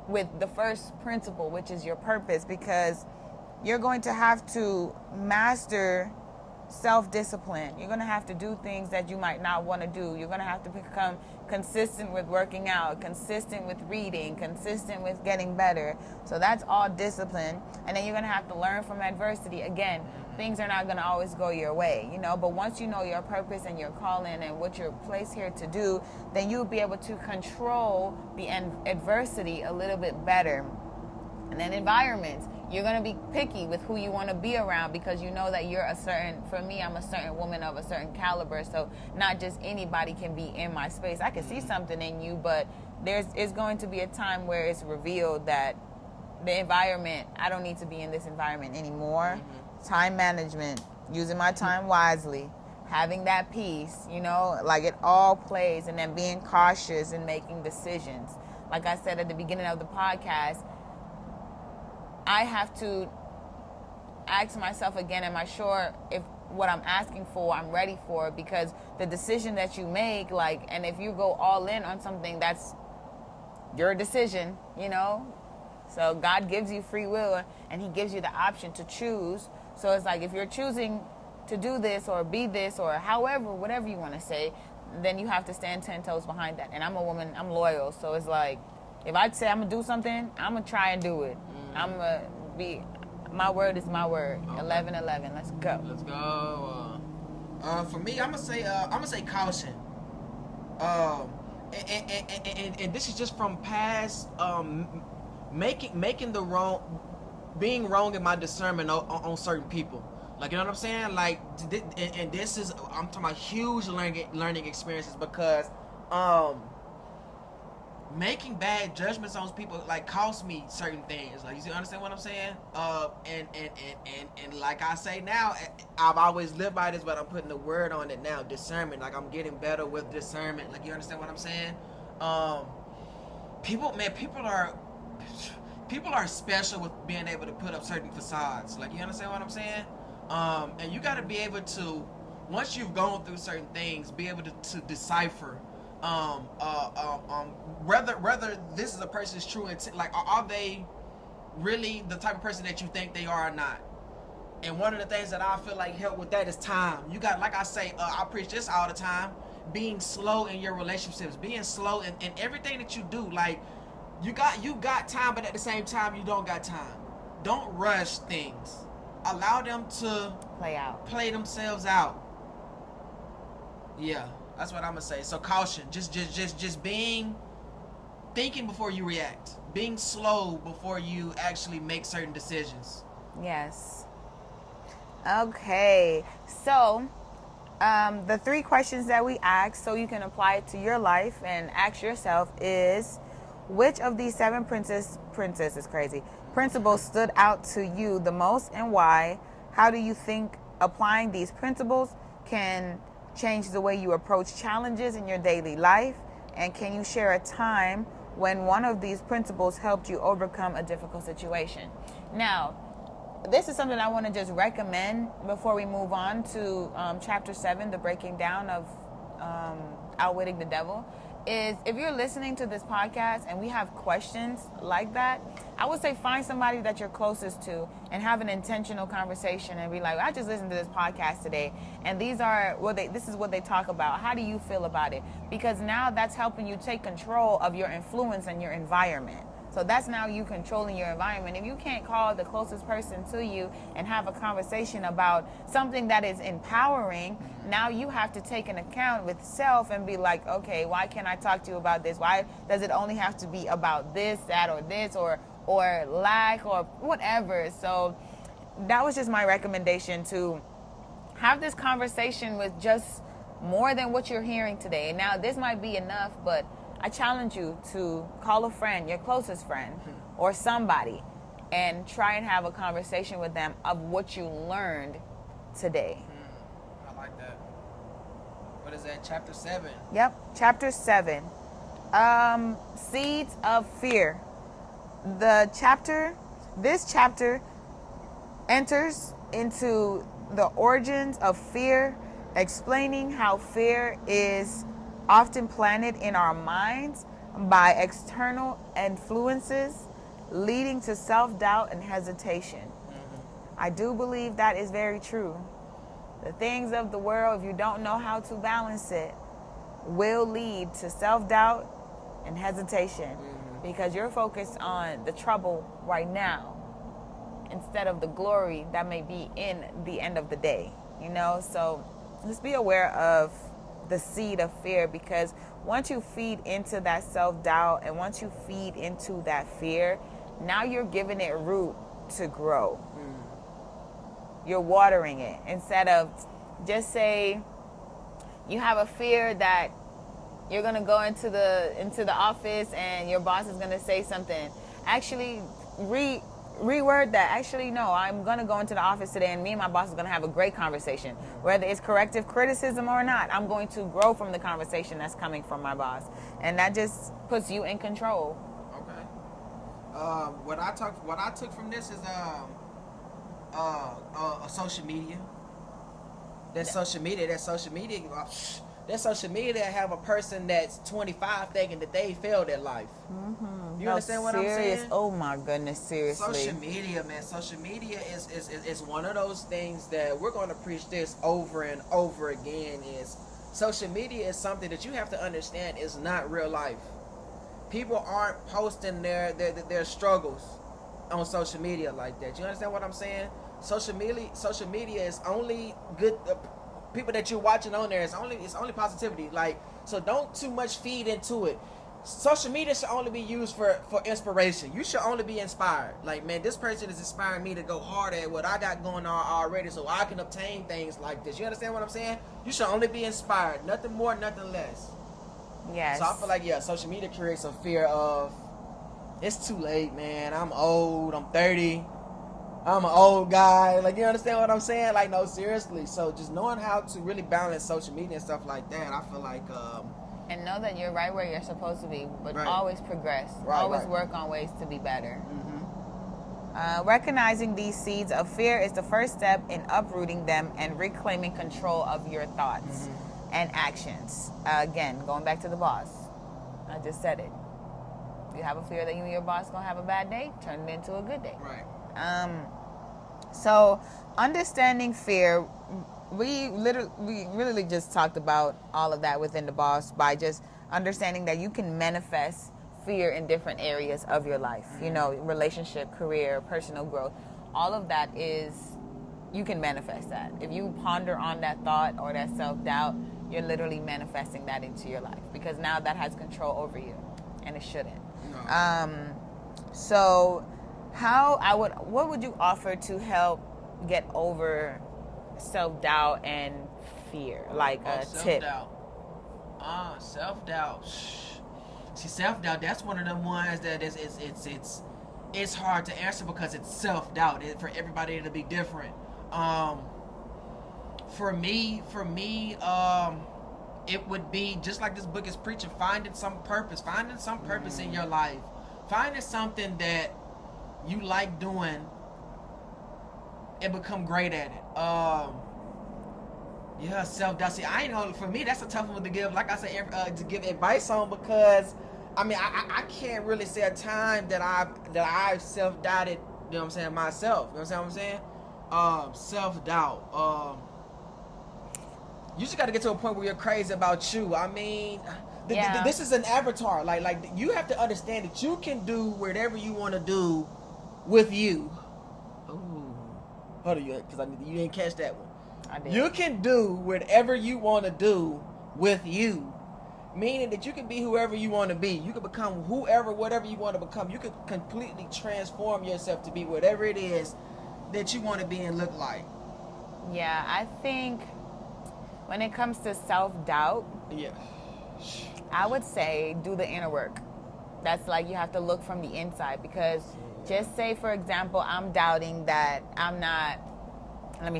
B: with the first principle, which is your purpose, because you're going to have to master self-discipline. You're going to have to do things that you might not want to do. You're going to have to become consistent with working out, consistent with reading, consistent with getting better. So that's all discipline. And then you're going to have to learn from adversity. Again, things are not going to always go your way, you know, but once you know your purpose and your calling and what you're placed here to do, then you'll be able to control the adversity a little bit better. And then environments. You're going to be picky with who you want to be around because you know that you're a certain, for me, I'm a certain woman of a certain caliber. So not just anybody can be in my space. I can see something in you, but it's going to be a time where it's revealed that the environment, I don't need to be in this environment anymore. Time management, using my time wisely, having that peace, you know, like it all plays, and then being cautious and making decisions. Like I said at the beginning of the podcast, I have to ask myself again, am I sure if what I'm asking for, I'm ready for? Because the decision that you make, like, and if you go all in on something, that's your decision, you know? So God gives you free will and he gives you the option to choose. So it's like if you're choosing to do this or be this or however, whatever you want to say, then you have to stand 10 toes behind that. And I'm a woman, I'm loyal. So it's like, if I say I'm going to do something, I'm going to try and do it. I'm going to be, my word is my word. Okay. 11-11. Let's go.
A: Let's go. For me, I'm gonna say caution. And this is just from past making the wrong, being wrong in my discernment on certain people. Like, you know what I'm saying? Like, and this is, I'm talking about huge learning experiences because making bad judgments on people like cost me certain things. Like, you understand what I'm saying? And like I say now, I've always lived by this, but I'm putting the word on it now. Discernment. Like, I'm getting better with discernment. Like, you understand what I'm saying? People are special with being able to put up certain facades. Like, you understand what I'm saying? And you got to be able to, once you've gone through certain things, be able to decipher whether this is a person's true intent. Like, are they really the type of person that you think they are or not? And one of the things that I feel like help with that is time. You got, like I say, I preach this all the time, being slow in your relationships, being slow in everything that you do. Like, you got time, but at the same time, you don't got time. Don't rush things. Allow them to play themselves out. Yeah, that's what I'm gonna say. So caution, just thinking before you react, being slow before you actually make certain decisions.
B: Yes. Okay, so the 3 questions that we ask, so you can apply it to your life and ask yourself, is which of these 7 principles stood out to you the most and why? How do you think applying these principles can change the way you approach challenges in your daily life? And can you share a time when one of these principles helped you overcome a difficult situation? Now, this is something I want to just recommend before we move on to chapter 7, the breaking down of outwitting the devil, is if you're listening to this podcast and we have questions like that, I would say find somebody that you're closest to and have an intentional conversation and be like, I just listened to this podcast today and this is what they talk about. How do you feel about it? Because now that's helping you take control of your influence and your environment. So that's now you controlling your environment. If you can't call the closest person to you and have a conversation about something that is empowering, now you have to take an account with self and be like, okay, why can't I talk to you about this? Why does it only have to be about this, that, or this, or lack, or whatever? So that was just my recommendation, to have this conversation with just more than what you're hearing today. And now this might be enough, but I challenge you to call a friend, your closest friend, or somebody, and try and have a conversation with them of what you learned today.
A: I like that. What is that? Chapter 7.
B: Yep, chapter 7. Seeds of fear. This chapter enters into the origins of fear, explaining how fear is often planted in our minds by external influences, leading to self-doubt and hesitation. I do believe that is very true. The things of the world, if you don't know how to balance it, will lead to self-doubt and hesitation, because you're focused on the trouble right now instead of the glory that may be in the end of the day, you know? So just be aware of the seed of fear, because once you feed into that self-doubt and once you feed into that fear, now you're giving it root to grow. You're watering it instead of, just say you have a fear that you're gonna go into the office and your boss is gonna say something. Actually, reword that. Actually, no, I'm gonna go into the office today and me and my boss is gonna have a great conversation. Whether it's corrective criticism or not, I'm going to grow from the conversation that's coming from my boss, and that just puts you in control.
A: Okay. What I took from this is social media. That social media have a person that's 25 thinking that they failed at life. You understand what I'm saying?
B: Oh my goodness, seriously.
A: Social media, man. Social media is one of those things that we're going to preach this over and over again. Is social media is something that you have to understand is not real life. People aren't posting their struggles on social media like that. You understand what I'm saying? Social media is only good. People that you're watching on there, it's only positivity. Like, so don't too much feed into it. Social media should only be used for inspiration. You should only be inspired. Like, man, this person is inspiring me to go hard at what I got going on already, so I can obtain things like this. You understand what I'm saying? You should only be inspired. Nothing more, nothing less.
B: Yes.
A: So I feel like, yeah, social media creates a fear of, it's too late, man. I'm old. I'm 30. I'm an old guy. Like, you understand what I'm saying? Like, no, seriously. So just knowing how to really balance social media and stuff like that, I feel like...
B: and know that you're right where you're supposed to be, but
A: right.
B: Always progress.
A: Right,
B: always
A: right.
B: Work on ways to be better. Recognizing these seeds of fear is the first step in uprooting them and reclaiming control of your thoughts and actions. Again, going back to the boss. I just said it. If you have a fear that you and your boss going to have a bad day, turn it into a good day.
A: Right.
B: So understanding fear, we really just talked about all of that within the boss by just understanding that you can manifest fear in different areas of your life. You know, relationship, career, personal growth, all of that is, you can manifest that. If you ponder on that thought or that self-doubt, you're literally manifesting that into your life, because now that has control over you, and it shouldn't. No. So what would you offer to help get over self-doubt and fear? Like a tip.
A: Self-doubt. See, self-doubt, that's one of them ones that it's hard to answer because it's self-doubt. For everybody it'll be different. For me, it would be just like this book is preaching, finding some purpose in your life, finding something that you like doing and become great at it. Yeah, self-doubt. See, I ain't know, for me that's a tough one to give, like I said, to give advice on, because I mean I can't really say a time that I've self-doubted, you know what I'm saying, myself. You know what I'm saying? Self-doubt. You just got to get to a point where you're crazy about you. I mean, this is an avatar. Like you have to understand that you can do whatever you want to do with you. Ooh, hold on, because you didn't catch that one.
B: I did.
A: You can do whatever you want to do with you, meaning that you can be whoever you want to be. You can become whatever you want to become. You can completely transform yourself to be whatever it is that you want to be and look like.
B: Yeah, I think when it comes to self-doubt, I would say do the inner work. That's like, you have to look from the inside, because just say, for example, I'm doubting that I'm not going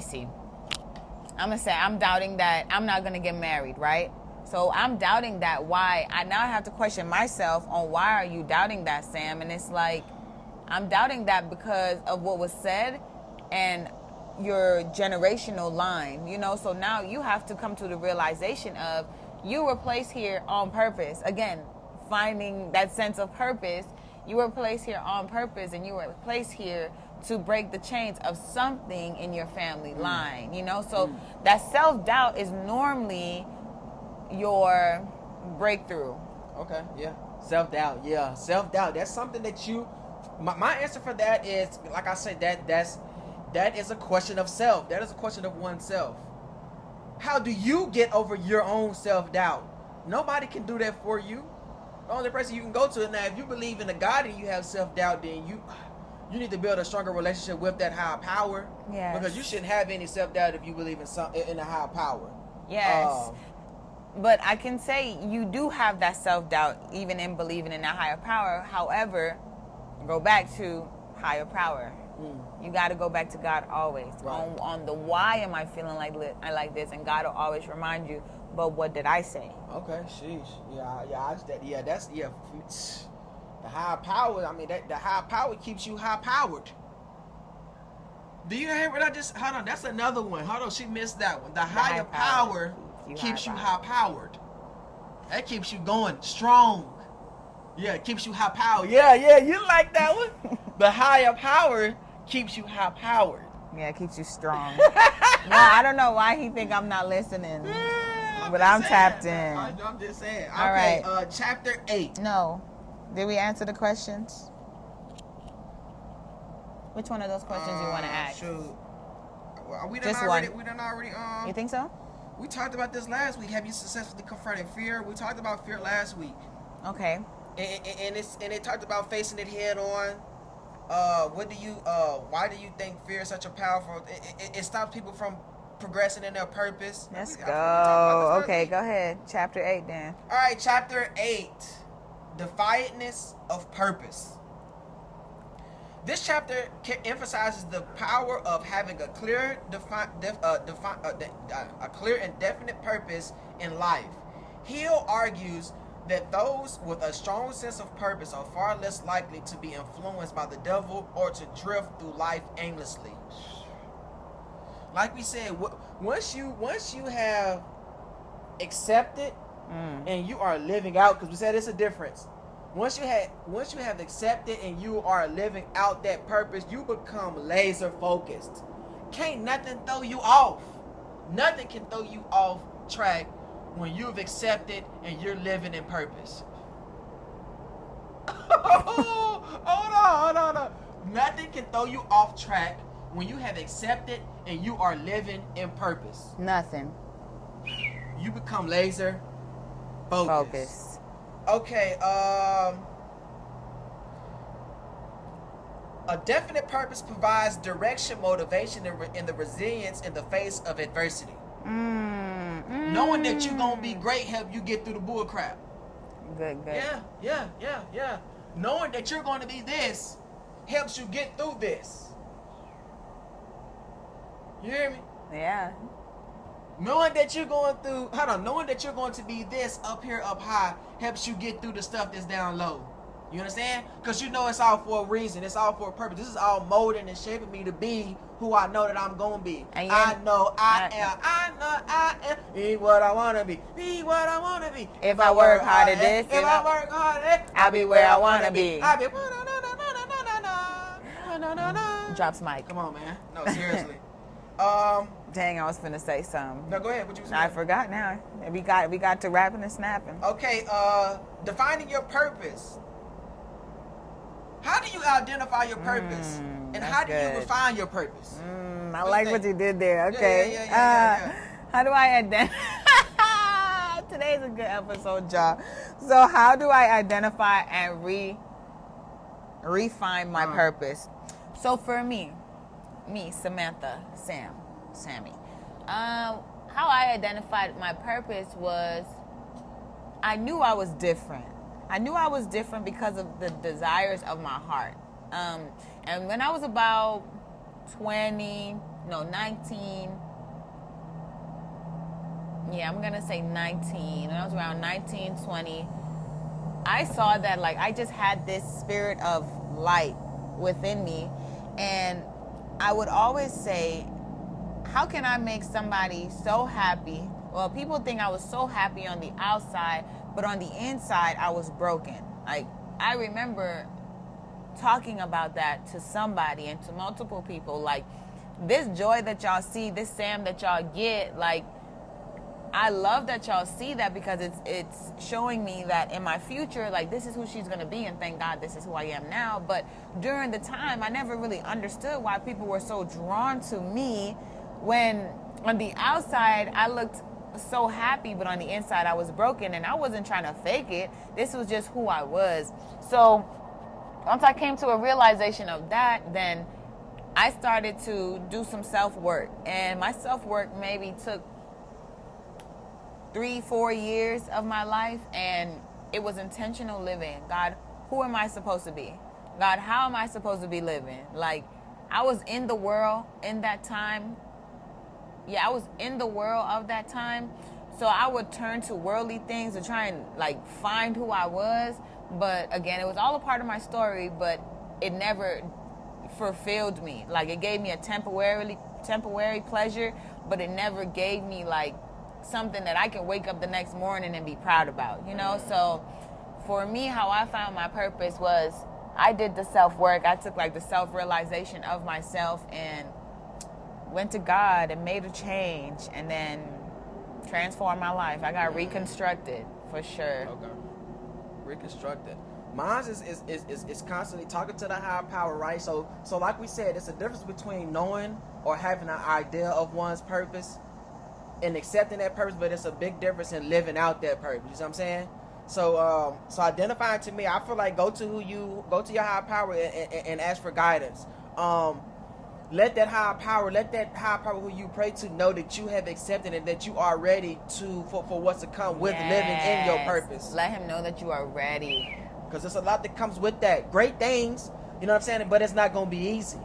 B: to get married, right? So I'm doubting that. Why? I now have to question myself on, why are you doubting that, Sam? And it's like, I'm doubting that because of what was said and your generational line, you know? So now you have to come to the realization of, you were placed here on purpose. Again, finding that sense of purpose. You were placed here on purpose, and you were placed here to break the chains of something in your family line, you know? So that self-doubt is normally your breakthrough.
A: Okay, yeah. Self-doubt, yeah. Self-doubt. That's something that my answer for that is, like I said, that is a question of self. That is a question of oneself. How do you get over your own self-doubt? Nobody can do that for you. The only person you can go to, now, if you believe in a God and you have self-doubt, then you need to build a stronger relationship with that higher power.
B: Yes.
A: Because you shouldn't have any self-doubt if you believe in a higher power.
B: Yes. But I can say you do have that self-doubt even in believing in that higher power. However, go back to higher power. You got to go back to God always.
A: Right.
B: On the why am I feeling like this, and God will always remind you, but what did I say?
A: Okay, sheesh. That's the higher power. I mean, the higher power keeps you high powered. Do you hear what I just? Hold on, that's another one. Hold on, she missed that one. The higher power keeps you high powered. That keeps you going strong. Yeah, it keeps you high powered. Yeah, you like that one. The higher power keeps you high powered.
B: Yeah, it keeps you strong. No, I don't know why he think I'm not listening. But I'm tapped in.
A: I'm just saying.
B: All
A: okay,
B: right.
A: Chapter 8.
B: No. Did we answer the questions? Which one of those questions you want to ask?
A: Shoot. Well, we
B: Just
A: already,
B: one.
A: We done already.
B: You think so?
A: We talked about this last week. Have you successfully confronted fear? We talked about fear last week.
B: Okay.
A: And it talked about facing it head on. Why do you think fear is such a powerful? It stops people from progressing in their purpose.
B: Let's go. Okay, go ahead. Chapter 8 then.
A: All right, Chapter 8. Defiantness of purpose. This chapter emphasizes the power of having a clear, clear and definite purpose in life. Hill argues that those with a strong sense of purpose are far less likely to be influenced by the devil or to drift through life aimlessly. Like we said, once you have accepted and you are living out, because we said it's a difference. Once you have accepted and you are living out that purpose, you become laser focused. Can't nothing throw you off. Nothing can throw you off track when you've accepted and you're living in purpose. Hold on. Nothing can throw you off track when you have accepted and you are living in purpose.
B: Nothing.
A: You become laser focused. Okay, a definite purpose provides direction, motivation, and the resilience in the face of adversity. Knowing that you're going to be great help you get through the bull crap.
B: Good.
A: Yeah. Knowing that you're going to be this helps you get through this. You hear me?
B: Yeah.
A: Knowing that you're going to be this up here up high helps you get through the stuff that's down low. You understand? Because you know it's all for a reason. It's all for a purpose. This is all molding and shaping me to be who I know that I'm going to be. I know I am. Be what I want to be. Be what I want to be.
B: If I work hard at this.
A: If I work hard at
B: I'll be where I want to be.
A: I'll be.
B: Drops mic.
A: Come on, man. No, seriously.
B: Dang, I was finna say something.
A: No, go ahead. What you saying?
B: I forgot now. We got to rapping and snapping.
A: Okay, defining your purpose. How do you identify your purpose? And how do you refine your purpose?
B: I like what you did there. Okay.
A: Yeah.
B: How do I identify? Today's a good episode, y'all. So how do I identify and refine my purpose? So for me, Samantha, Sammy, how I identified my purpose was I knew I was different. I knew I was different because of the desires of my heart. And when I was about 19, yeah, I'm going to say 19. When I was around 19, 20, I saw that like I just had this spirit of light within me. And I would always say, how can I make somebody so happy? Well, people think I was so happy on the outside, but on the inside, I was broken. Like, I remember talking about that to somebody and to multiple people. Like, this joy that y'all see, this Sam that y'all get, like, I love that y'all see that, because it's showing me that in my future, like, this is who she's going to be, and thank God this is who I am now. But during the time, I never really understood why people were so drawn to me, when on the outside I looked so happy, but on the inside I was broken, and I wasn't trying to fake it. This was just who I was. So once I came to a realization of that, then I started to do some self-work, and my self-work maybe took 3-4 years of my life, and it was intentional living. God, who am I supposed to be? God, how am I supposed to be living? Like, I was in the world in that time. Yeah, I was in the world of that time. So I would turn to worldly things to try and, like, find who I was. But again, it was all a part of my story, but it never fulfilled me. Like, it gave me a temporary pleasure, but it never gave me, like, something that I can wake up the next morning and be proud about, you know? So for me, how I found my purpose was I did the self-work. I took, like, the self-realization of myself and went to God and made a change, and then transformed my life. I got reconstructed, for sure.
A: Okay. Reconstructed. Mine is constantly talking to the higher power, right? So like we said, it's a difference between knowing or having an idea of one's purpose and accepting that purpose, but it's a big difference in living out that purpose. You know what I'm saying? So identifying, to me, I feel like go to your higher power and ask for guidance. Let that higher power who you pray to know that you have accepted and that you are ready for what's to come with living in your purpose.
B: Let him know that you are ready.
A: Because there's a lot that comes with that. Great things, you know what I'm saying? But it's not going to be easy.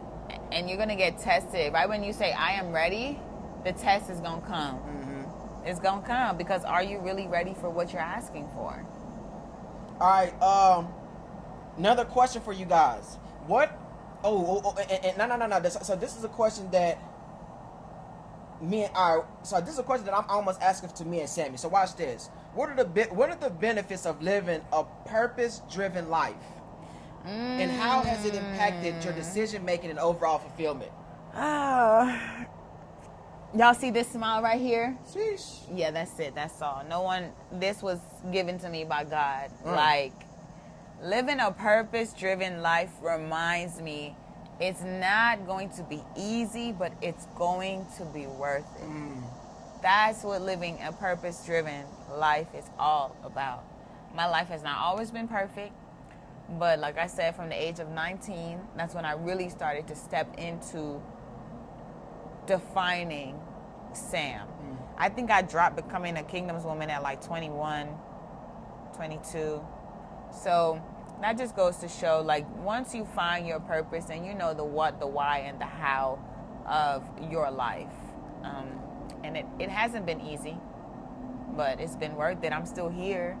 B: And you're going to get tested. Right when you say, I am ready, the test is going to come. Mm-hmm. It's going to come, because are you really ready for what you're asking for?
A: All right. Another question for you guys. What? No. So this is a question that this is a question that I'm almost asking to me and Sammy. So watch this. What are the benefits of living a purpose-driven life? And how has it impacted your decision making and overall fulfillment?
B: Y'all see this smile right here?
A: Sheesh.
B: Yeah, that's it. That's all. This was given to me by God. Like, living a purpose-driven life reminds me it's not going to be easy, but it's going to be worth it. That's what living a purpose-driven life is all about. My life has not always been perfect, but like I said, from the age of 19, that's when I really started to step into defining Sam. I think I dropped becoming a kingdom's woman at like 21, 22. So that just goes to show, like, once you find your purpose and you know the what, the why, and the how of your life, and it hasn't been easy, but it's been worth it. I'm still here.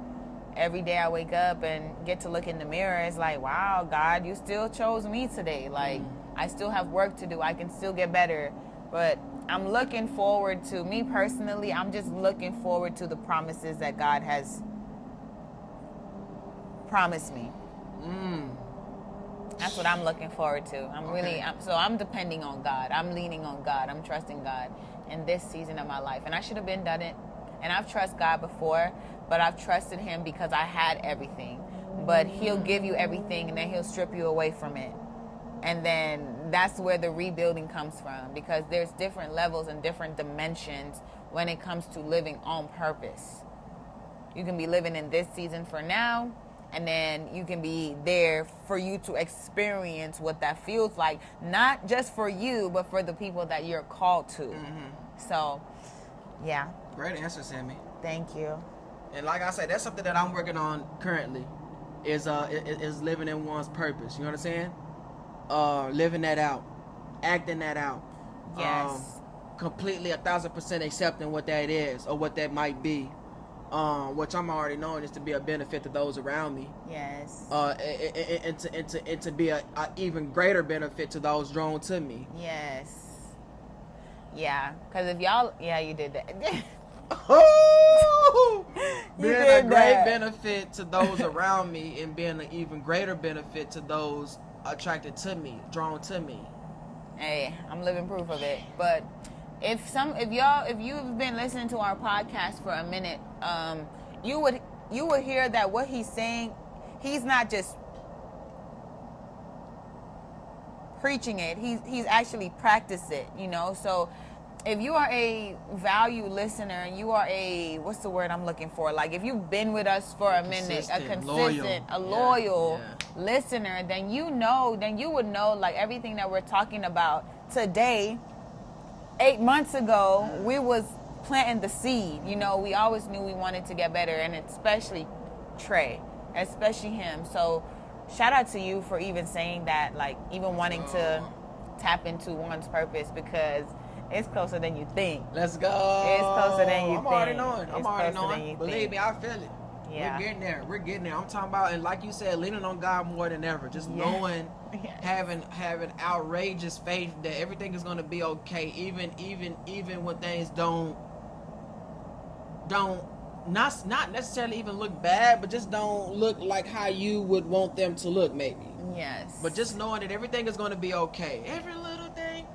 B: Every day I wake up and get to look in the mirror, it's like, wow, God, you still chose me today. Like, I still have work to do. I can still get better. But I'm looking forward to, me personally, I'm just looking forward to the promises that God has promised me. That's what I'm looking forward to. I'm depending on God. I'm leaning on God. I'm trusting God in this season of my life. And I should have been done it. And I've trusted God before, but I've trusted him because I had everything. But he'll give you everything, and then he'll strip you away from it. And then that's where the rebuilding comes from, because there's different levels and different dimensions when it comes to living on purpose. You can be living in this season for now, and then you can be there for you to experience what that feels like, not just for you, but for the people that you're called to. So, yeah.
A: Great answer, Sammy.
B: Thank you.
A: And like I said, that's something that I'm working on currently, is living in one's purpose. You know what I'm saying? Living that out, acting that out.
B: Yes.
A: Completely 1,000% accepting what that is or what that might be. Which I'm already knowing is to be a benefit to those around me.
B: Yes.
A: And to be a even greater benefit to those drawn to me.
B: Yes. Yeah, because if y'all, you did that.
A: Being a great benefit to those around me, and being an even greater benefit to those attracted to me, drawn to me.
B: Hey, I'm living proof of it. But if you've been listening to our podcast for a minute, you would hear that what he's saying, he's not just preaching it. He's actually practiced it, you know. So if you are a value listener, you are a, what's the word I'm looking for? Like, if you've been with us for a minute, a consistent, loyal listener, then you would know, like, everything that we're talking about today. 8 months ago, we was planting the seed. You know, we always knew we wanted to get better, and especially Trey, especially him. So shout out to you for even saying that, like, even wanting to tap into one's purpose, because it's closer than you think.
A: Let's go.
B: It's closer than you
A: I'm
B: think.
A: already knowing. I'm already knowing. Believe
B: think.
A: me, I feel it.
B: Yeah.
A: We're getting there. I'm talking about, and like you said, leaning on God more than ever. Just knowing, having outrageous faith that everything is going to be okay, even when things don't not necessarily even look bad, but just don't look like how you would want them to look, maybe.
B: Yes.
A: But just knowing that everything is going to be okay. Every little thing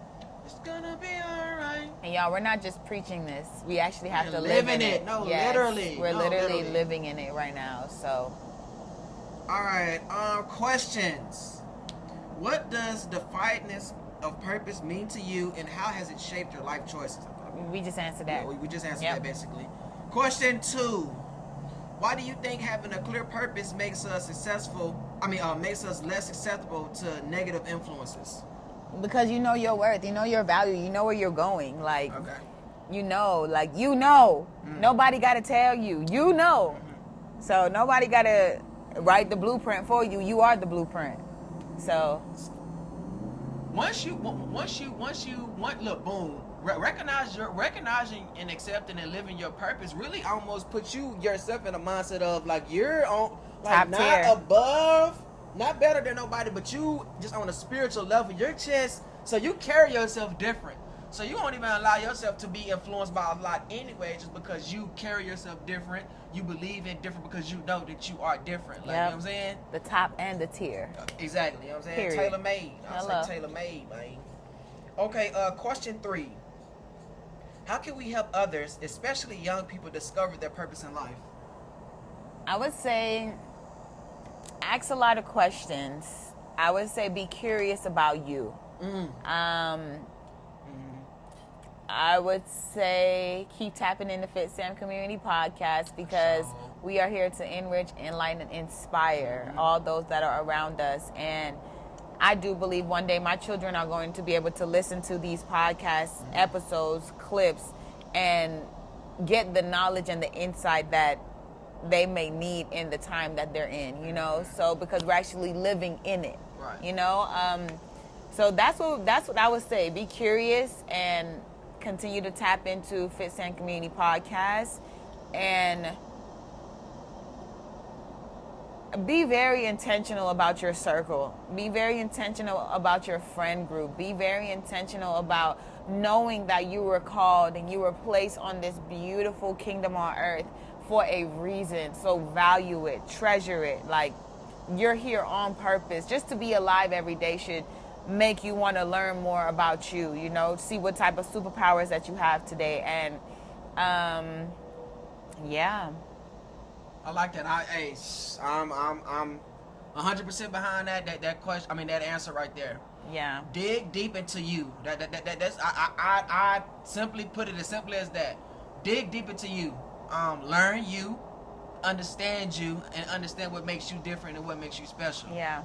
A: is going to be all right.
B: And y'all, we're not just preaching this. We actually have to
A: live
B: in it.
A: No,
B: yes.
A: literally.
B: We're literally living in it right now. So.
A: All right. Questions. What does the defiance of purpose mean to you, and how has it shaped your life choices?
B: We just answered that.
A: Yeah, we just answered that, basically. Question 2. Why do you think having a clear purpose makes us makes us less susceptible to negative influences? Because
B: you know your worth, you know your value, you know where you're going. Like,
A: okay.
B: you know. Nobody got to tell you. You know. Mm-hmm. So nobody got to write the blueprint for you. You are the blueprint. So
A: once you look, boom. Recognizing and accepting and living your purpose really almost puts yourself in a mindset of, like, you're on, like, not tier. Above, not better than nobody, but you just on a spiritual level. You're just, so you carry yourself different. So you won't even allow yourself to be influenced by a lot anyway, just because you carry yourself different. You believe in different because you know that you are different. Like, you know what I'm saying?
B: The top and the tier.
A: Exactly. You know what I'm saying? Tailor made. I say tailor made, man. Okay, question 3. How can we help others, especially young people, discover their purpose in life?
B: I would say ask a lot of questions. I would say be curious about you. I would say keep tapping in the Fitsam Community Podcast, because we are here to enrich, enlighten, and inspire all those that are around us. And I do believe one day my children are going to be able to listen to these podcast episodes, clips, and get the knowledge and the insight that they may need in the time that they're in, you know? So, because we're actually living in it, you know? So that's what I would say. Be curious and continue to tap into Fitsam Community Podcast, and be very intentional about your circle. Be very intentional about your friend group. Be very intentional about knowing that you were called and you were placed on this beautiful kingdom on earth for a reason. So value it, treasure it. Like, you're here on purpose. Just to be alive every day should make you want to learn more about you, you know, see what type of superpowers that you have today. And
A: I like that. I'm 100% behind that question. I mean, that answer right there.
B: Yeah.
A: Dig deep into you. That's I simply put it as simply as that. Dig deep into you. Learn you, understand you, and understand what makes you different and what makes you special.
B: Yeah.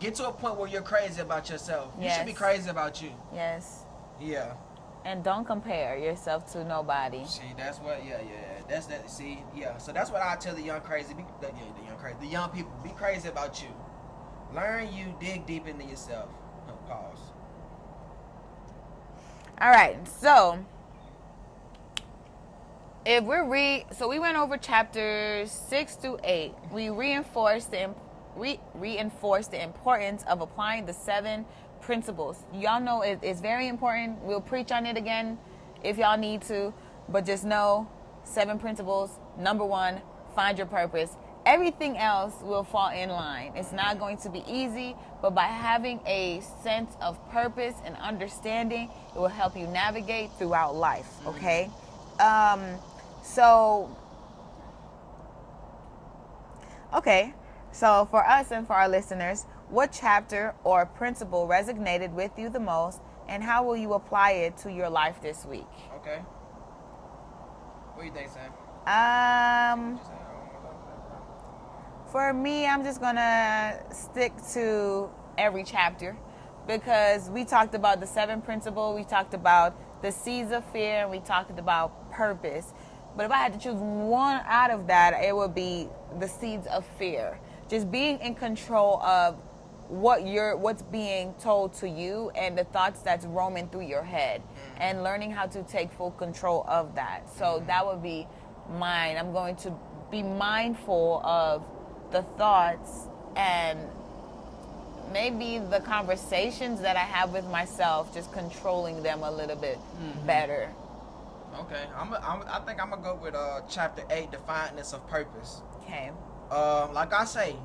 A: Get to a point where you're crazy about yourself. You should be crazy about you.
B: Yes.
A: Yeah.
B: And don't compare yourself to nobody.
A: See, that's what. Yeah. That's that. See, yeah. So that's what I tell the young people. Be crazy about you. Learn you. Dig deep into yourself. Pause.
B: All right. So if we went over chapters 6 through 8. We reinforced the importance of applying the 7 principles. Y'all know it's very important. We'll preach on it again if y'all need to, but just know 7 principles. Number 1, find your purpose. Everything else will fall in line. It's not going to be easy, but by having a sense of purpose and understanding, it will help you navigate throughout life, okay? So for us and for our listeners, what chapter or principle resonated with you the most, and how will you apply it to your life this week?
A: Okay. What do you think, Sam?
B: For me, I'm just gonna stick to every chapter, because we talked about the 7 principle, we talked about the seeds of fear, and we talked about purpose. But if I had to choose one out of that, it would be the seeds of fear. Just being in control of what's being told to you and the thoughts that's roaming through your head, and learning how to take full control of that. So that would be mine. I'm going to be mindful of the thoughts and maybe the conversations that I have with myself, just controlling them a little bit better.
A: Okay, I think I'm gonna go with chapter 8, defiance of purpose.
B: Okay.
A: Like I say,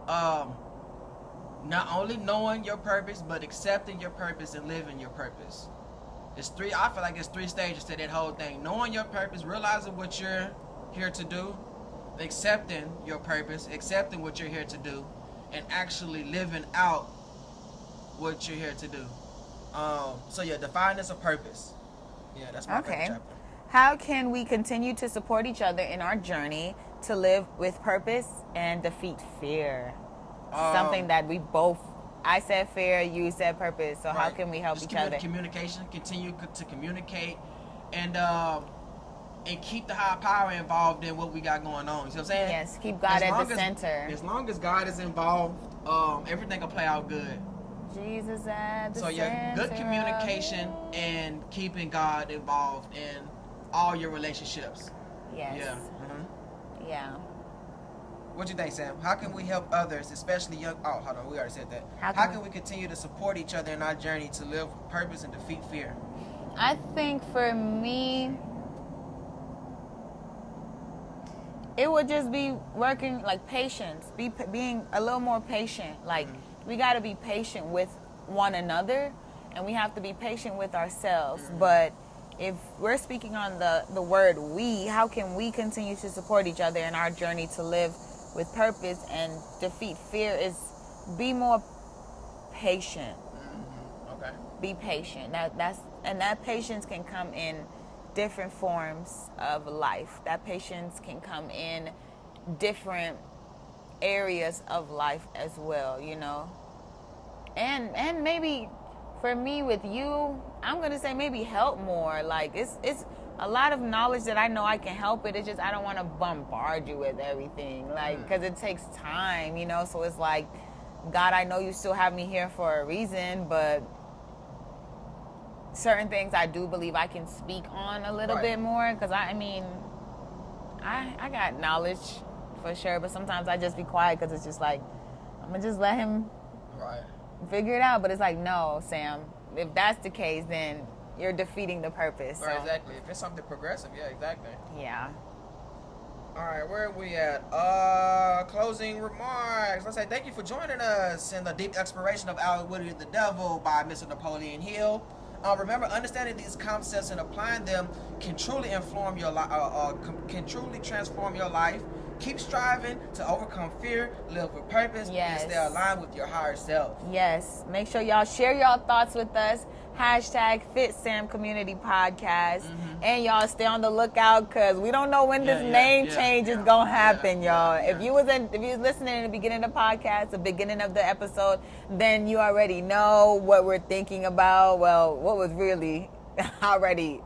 A: not only knowing your purpose, but accepting your purpose and living your purpose. I feel like it's 3 stages to that whole thing. Knowing your purpose, realizing what you're here to do, accepting your purpose, accepting what you're here to do, and actually living out what you're here to do. So yeah, defiance of purpose. Yeah, that's my favorite chapter.
B: How can we continue to support each other in our journey to live with purpose and defeat fear? Something that we both, I said fear, you said purpose. So how can we help each other?
A: Communication, continue to communicate, and keep the high power involved in what we got going on. You see what I'm saying?
B: Yes, keep God at the center.
A: As long as God is involved, everything will play out good.
B: Jesus at the center.
A: So yeah, good communication and keeping God involved in all your relationships.
B: Yes.
A: Yeah.
B: Yeah.
A: What you think, Sam? How can we help others, especially young? Oh, hold on, we already said that. How can we continue to support each other in our journey to live with purpose and defeat fear?
B: I think for me, it would just be working like patience, being a little more patient. Like we got to be patient with one another, and we have to be patient with ourselves. But if we're speaking on the word we, how can we continue to support each other in our journey to live with purpose and defeat fear? Is be more patient.
A: Okay.
B: Be patient. That patience can come in different forms of life. That patience can come in different areas of life as well, you know. And maybe for me with you, I'm gonna say maybe help more. Like it's a lot of knowledge that I know I can help it. It's just I don't want to bombard you with everything, like, because it takes time, you know. So it's like, God, I know you still have me here for a reason, but certain things I do believe I can speak on a little bit more, because I got knowledge for sure, but sometimes I just be quiet because it's just like, I'm gonna just let him figure it out. But it's like, no, Sam, if that's the case, then you're defeating the purpose.
A: Right, exactly. If it's something progressive, yeah, exactly.
B: Yeah.
A: All right, where are we at? Closing remarks. Let's say thank you for joining us in the deep exploration of Outwitting the Devil by Mr. Napoleon Hill. Remember, understanding these concepts and applying them can truly inform your life. Can truly transform your life. Keep striving to overcome fear, live with purpose, and stay aligned with your higher self.
B: Yes. Make sure y'all share y'all thoughts with us. Hashtag Fitsam Community Podcast. And y'all stay on the lookout, because we don't know when this name change is going to happen, y'all. If you was listening in the beginning of the podcast, the beginning of the episode, then you already know what we're thinking about. Well, what was really already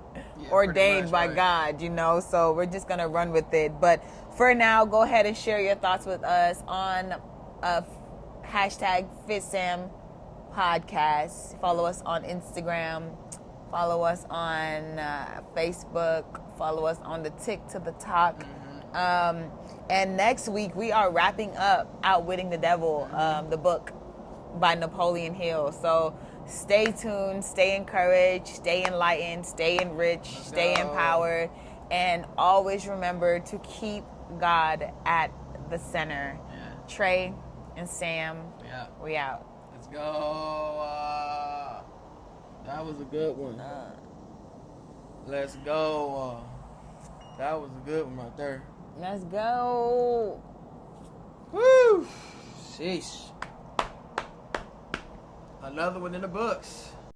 B: ordained by God, you know. So we're just going to run with it. But for now, go ahead and share your thoughts with us on hashtag Fitsam Podcast. Follow us on Instagram. Follow us on Facebook. Follow us on the TikTok. And next week, we are wrapping up Outwitting the Devil, the book by Napoleon Hill. So stay tuned, stay encouraged, stay enlightened, stay enriched, stay empowered, and always remember to keep God at the center. Trey and Sam, we out.
A: Let's go. That was a good one. Let's go. That was a good one right there.
B: Let's go.
A: Woo! Sheesh. Another one in the books.